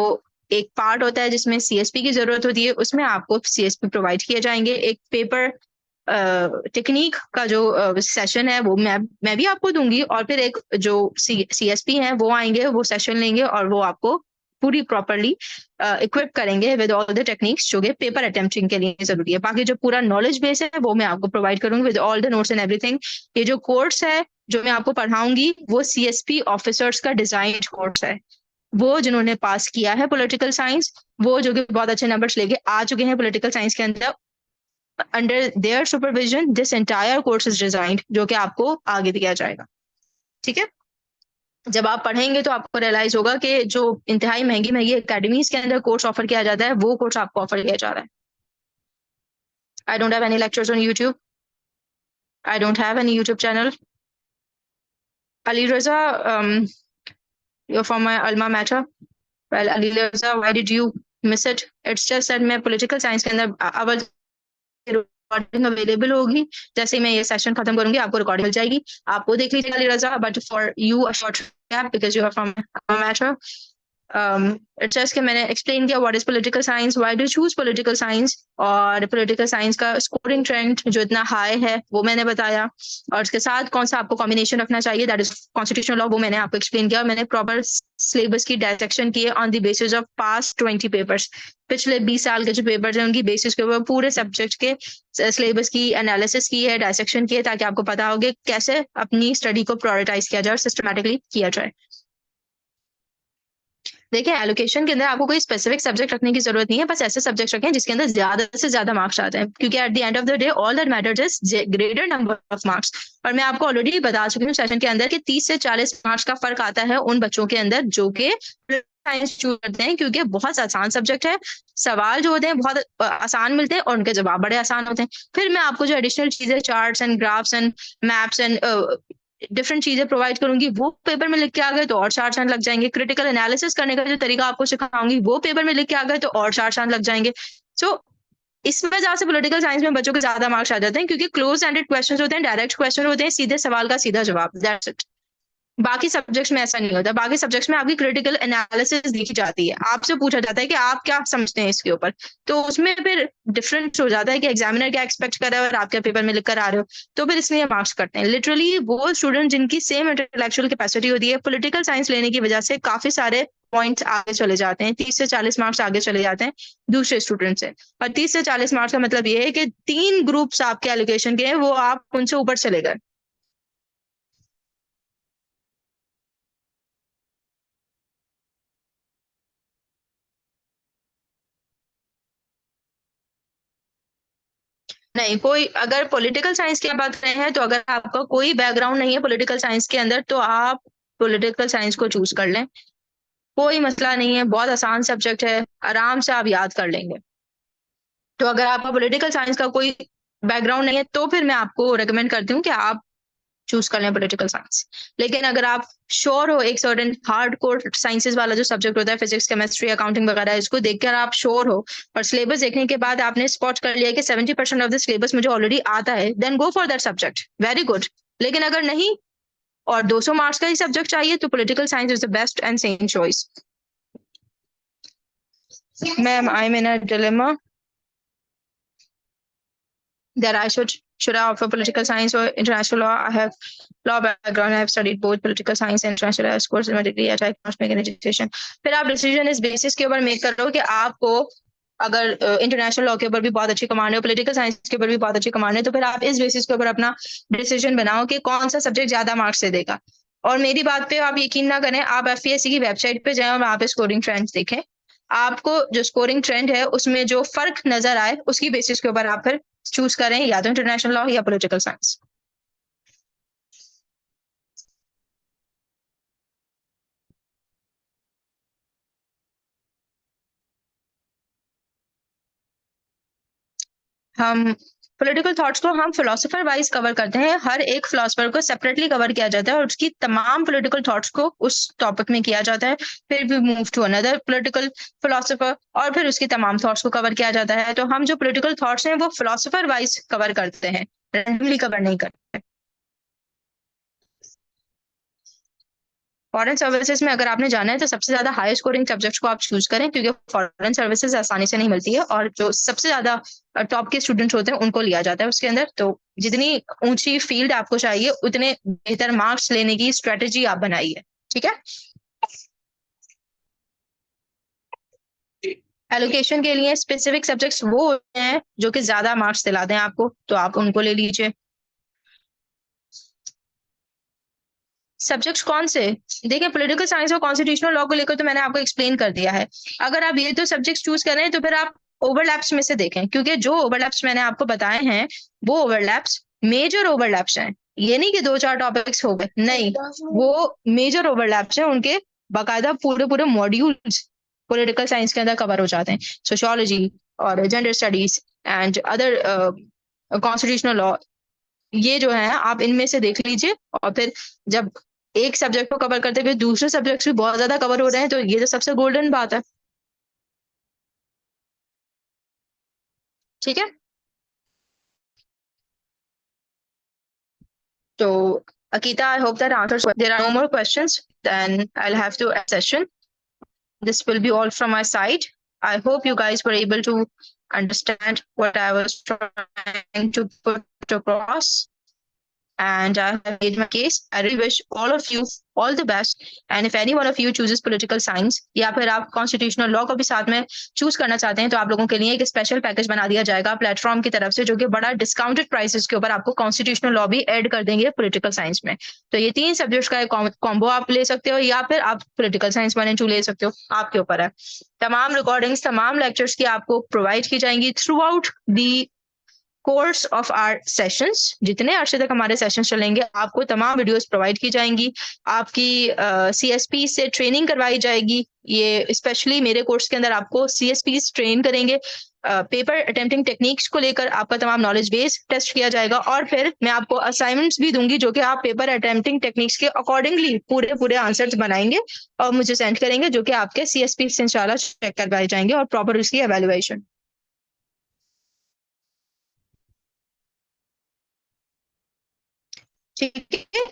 एक पार्ट होता है जिसमें सीएसपी की जरूरत होती है, उसमें आपको सीएसपी प्रोवाइड किए जाएंगे। एक पेपर टेक्निक का जो सेशन है वो मैं भी आपको दूंगी, और फिर एक जो सीएसपी है वो आएंगे, वो सेशन लेंगे, और वो आपको पूरी प्रॉपरली इक्विप करेंगे विद ऑल द टेक्निक्स जो कि पेपर अटेम्प्टिंग के लिए जरूरी है। बाकी जो पूरा नॉलेज बेस है वो मैं आपको प्रोवाइड करूंगी with all the notes and everything. ये जो कोर्स है जो मैं आपको पढ़ाऊंगी वो सीएसपी ऑफिसर्स का डिजाइन कोर्स है, वो जिन्होंने पास किया है पॉलिटिकल साइंस, वो जो कि बहुत अच्छे नंबर्स लेके आ चुके हैं पॉलिटिकल साइंस के अंदर, under their supervision this entire course is designed, जो कि आपको आगे दिया जाएगा। ठीक है, जब आप पढ़ेंगे तो आपको रियलाइज होगा कि जो इंतहाई महंगी महंगी एकेडमीज के अंदर कोर्स ऑफर किया जाता है वो कोर्स आपको ऑफर किया जा रहा है। I don't have any lectures on YouTube, I don't have any YouTube channel. Ali Raza, you're from my alma mater. Well, Ali Raza, why did you miss it? It's just that मैं political science के अंदर अव्वल रिकॉर्डिंग अवेलेबल होगी, जैसे ही मैं ये सेशन खत्म करूंगी आपको रिकॉर्डिंग मिल जाएगी, आपको देख लीजिएगा Ali Raza. But for you a short gap because you are from matter, it's just कि मैंने एक्सप्लेन किया what is political science, why do choose political science, और पॉलिटिकल साइंस का स्कोरिंग ट्रेंड जो इतना हाई है वो मैंने बताया, और उसके साथ कौन सा आपको कॉम्बिनेशन रखना चाहिए, दैट इज कॉन्स्टिट्यूशनल लॉ, वो मैंने आपको एक्सप्लेन किया। मैंने प्रॉपर सिलेबस की डायसेक्शन की है on the basis of past 20 papers, पिछले 20 साल के जो पेपर्स हैं उनकी बेसिस के ऊपर पूरे सब्जेक्ट के सिलेबस की एनालिसिस की है, डायसेक्शन की है, ताकि आपको पता हो कि कैसे अपनी स्टडी को प्रायोरिटाइज किया जाए और सिस्टमैटिकली किया जाए। देखिए, एलोकेशन के अंदर आपको कोई स्पेसिफिक सब्जेक्ट रखने की जरूरत नहीं है, बस ऐसे सब्जेक्ट रखें जिसके अंदर ज्यादा से ज्यादा मार्क्स आते हैं, क्योंकि eight the end of the day all that matters is greater number of marks. और मैं आपको ऑलरेडी बता चुकी हूँ सेशन के अंदर कि 30 से 40 मार्क्स का फर्क आता है उन बच्चों के अंदर जो कि साइंस चूज करते हैं, क्योंकि बहुत आसान सब्जेक्ट है, सवाल जो होते हैं बहुत आसान मिलते हैं और उनके जवाब बड़े आसान होते हैं। फिर मैं आपको जो एडिशनल चीजें, charts and graphs and maps and different चीजें प्रोवाइड करूंगी, वो पेपर में लिख के आ गए तो और 4 चांद लग जाएंगे। क्रिटिकल एनालिसिस करने का जो तरीका आपको सिखाऊंगी वो पेपर में लिख के आ गए तो और 4 चांद लग जाएंगे। सो इस वजह से पॉलिटिकल साइंस में बच्चों के ज्यादा मार्क्स आ जाते हैं, क्योंकि क्लोज एंडेड क्वेश्चन होते हैं, डायरेक्ट क्वेश्चन होते हैं, सीधे सवाल का सीधा जवाब, दैट्स इट। बाकी सब्जेक्ट्स में ऐसा नहीं होता, बाकी सब्जेक्ट्स में आपकी क्रिटिकल एनालिसिस देखी जाती है, आपसे पूछा जाता है कि आप क्या समझते हैं इसके ऊपर, तो उसमें फिर डिफरेंस हो जाता है कि एग्जामिनर क्या एक्सपेक्ट कर रहा है और आप क्या पेपर में लिख कर आ रहे हो, तो फिर इसलिए मार्क्स करते हैं। लिटरली वो स्टूडेंट जिनकी सेम इंटेलेक्चुअल कैपेसिटी होती है, पॉलिटिकल साइंस लेने की वजह से काफी सारे पॉइंट्स आगे चले जाते हैं, 30 से 40 मार्क्स आगे चले जाते हैं दूसरे स्टूडेंट से। और 30 से 40 मार्क्स का मतलब ये है कि 3 ग्रुप्स आपके एलोकेशन के हैं, वो आप उनसे ऊपर चले गए। नहीं, कोई अगर पॉलिटिकल साइंस की बात करें हैं तो अगर आपका कोई बैकग्राउंड नहीं है पॉलिटिकल साइंस के अंदर तो आप पॉलिटिकल साइंस को चूज कर लें, कोई मसला नहीं है, बहुत आसान सब्जेक्ट है, आराम से आप याद कर लेंगे। तो अगर आपका पॉलिटिकल साइंस का कोई बैकग्राउंड नहीं है तो फिर मैं आपको रेकमेंड करती हूँ कि आप चूज कर लें पॉलिटिकल साइंस। लेकिन अगर आप श्योर हो, एक सर्टेन हार्ड कोर साइंसेज वाला जो सब्जेक्ट होता है, फिजिक्स, केमिस्ट्री, अकाउंटिंग वगैरह, इसको देखकर आप श्योर हो और सिलेबस देखने के बाद आपने स्पॉट कर लिया कि 70% ऑफ द सिलेबस मुझे ऑलरेडी आता है, then go for that subject, very good. लेकिन अगर नहीं और 200 मार्क्स का ही सब्जेक्ट चाहिए तो political science is the best and same choice. Ma'am, I am in a dilemma that I should I offer political science or international law? I have law background. I have studied both political science and international affairs course in my degree at economic and education. फिर आप डिसीजन इस बेसिस के ऊपर मेक कर रहे हो कि आपको अगर इंटरनेशनल लॉ के ऊपर भी बहुत अच्छी कमांड है, पॉलिटिकल साइंस के ऊपर भी बहुत अच्छी कमांड है, तो फिर आप इस बेसिस के ऊपर अपना डिसीजन बनाओ कि कौन सा सब्जेक्ट ज्यादा मार्क्स से देगा। और मेरी बात पे आप यकीन ना करें, आप एफपीएससी की वेबसाइट पे जाएं और वहां पे स्कोरिंग ट्रेंड्स देखें। आपको जो स्कोरिंग ट्रेंड है उसमें जो फर्क नजर आए उसकी बेसिस के ऊपर आप फिर चूज करें या तो इंटरनेशनल लॉ या पॉलिटिकल साइंस। हम पॉलिटिकल थॉट्स को हम फिलोसोफर वाइज कवर करते हैं, हर एक फिलोसोफर को सेपरेटली कवर किया जाता है और उसकी तमाम पॉलिटिकल थॉट्स को उस टॉपिक में किया जाता है। फिर we move to another political philosopher और फिर उसकी तमाम थॉट्स को कवर किया जाता है। तो हम जो पॉलिटिकल थॉट्स हैं वो फिलोसोफर वाइज कवर करते हैं, रैंडमली कवर नहीं करते। फॉरेन सर्विसेज में अगर आपने जाना है तो सबसे ज्यादा हाई स्कोरिंग सब्जेक्ट को आप चूज करें, क्योंकि फॉरेन सर्विसेज आसानी से नहीं मिलती है और जो सबसे ज्यादा टॉप के स्टूडेंट्स होते हैं उनको लिया जाता है उसके अंदर। तो जितनी ऊंची फील्ड आपको चाहिए उतने बेहतर मार्क्स लेने की स्ट्रेटेजी आप बनाइए, ठीक है। एलोकेशन के लिए स्पेसिफिक सब्जेक्ट्स वो होते हैं जो कि ज्यादा मार्क्स दिलाते हैं आपको, तो आप उनको ले लीजिए। सब्जेक्ट्स कौन से? देखिए, पॉलिटिकल साइंस और कॉन्स्टिट्यूशनल लॉ को लेकर तो मैंने आपको एक्सप्लेन कर दिया है। अगर आप ये तो सब्जेक्ट्स चूज कर रहे हैं तो फिर आप ओवरलैप्स में से देखें, क्योंकि जो ओवरलैप्स मैंने आपको बताए हैं वो ओवरलैप्स मेजर ओवरलैप्स हैं। ये नहीं कि दो चार टॉपिक्स हो गए, नहीं, वो मेजर ओवरलैप्स हैं, उनके बाकायदा पूरे पूरे मॉड्यूल्स पॉलिटिकल साइंस के अंदर कवर हो जाते हैं। सोशियोलॉजी और gender studies and other constitutional law, ये जो है आप इनमें से देख लीजिए। और फिर जब एक सब्जेक्ट को कवर करते हुए दूसरे सब्जेक्ट्स भी बहुत ज्यादा कवर हो रहे हैं तो ये तो सबसे गोल्डन बात है, ठीक है। तो Akita, I hope that answers. There are no more questions, then I'll have to end session. This will be all from my side. I hope you guys were able to understand what I was trying to put across. And I have made my case. I really wish all of you all the best. And if any one of you chooses political science या फिर आप कॉन्स्टिट्यूशनल लॉ को भी साथ में चूज करना चाहते हैं तो आप लोगों के लिए एक स्पेशल पैकेज बना दिया जाएगा प्लेटफॉर्म की तरफ से, जो कि बड़ा डिस्काउंटेड प्राइसेस के ऊपर आपको कॉन्स्टिट्यूशनल लॉ भी ऐड कर देंगे पॉलिटिकल साइंस में। तो ये 3 सब्जेक्ट्स का एक कॉम्बो आप ले सकते हो या फिर आप पॉलिटिकल साइंस 1 and 2 ले सकते हो, आपके ऊपर है। तमाम रिकॉर्डिंग्स, तमाम लेक्चर्स की आपको प्रोवाइड की जाएंगी throughout the course of our sessions. जितने अरसे तक हमारे सेशंस चलेंगे आपको तमाम वीडियोस प्रोवाइड की जाएंगी, आपकी सीएसपी से ट्रेनिंग करवाई जाएगी। ये स्पेशली मेरे कोर्स के अंदर आपको सीएसपी ट्रेन करेंगे, पेपर अटेम्प्टिंग टेक्निक्स को लेकर आपका तमाम नॉलेज बेस टेस्ट किया जाएगा और फिर मैं आपको असाइनमेंट्स भी दूंगी जो कि आप पेपर अटेम्प्टिंग टेक्निक्स के अकॉर्डिंगली पूरे पूरे आंसर्स बनाएंगे और मुझे सेंड करेंगे, जो कि आपके सीएसपी से इंशाल्लाह चेक करवाए जाएंगे और प्रॉपर उसकी एवेल्युएशन, ठीक है।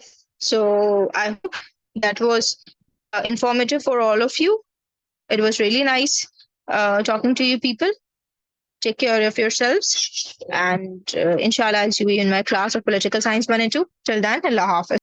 So I hope that was informative for all of you. It was really nice talking to you people. Take care of yourselves and inshallah I'll see you in my class of political science 1 and 2. Till then, Allah Hafiz.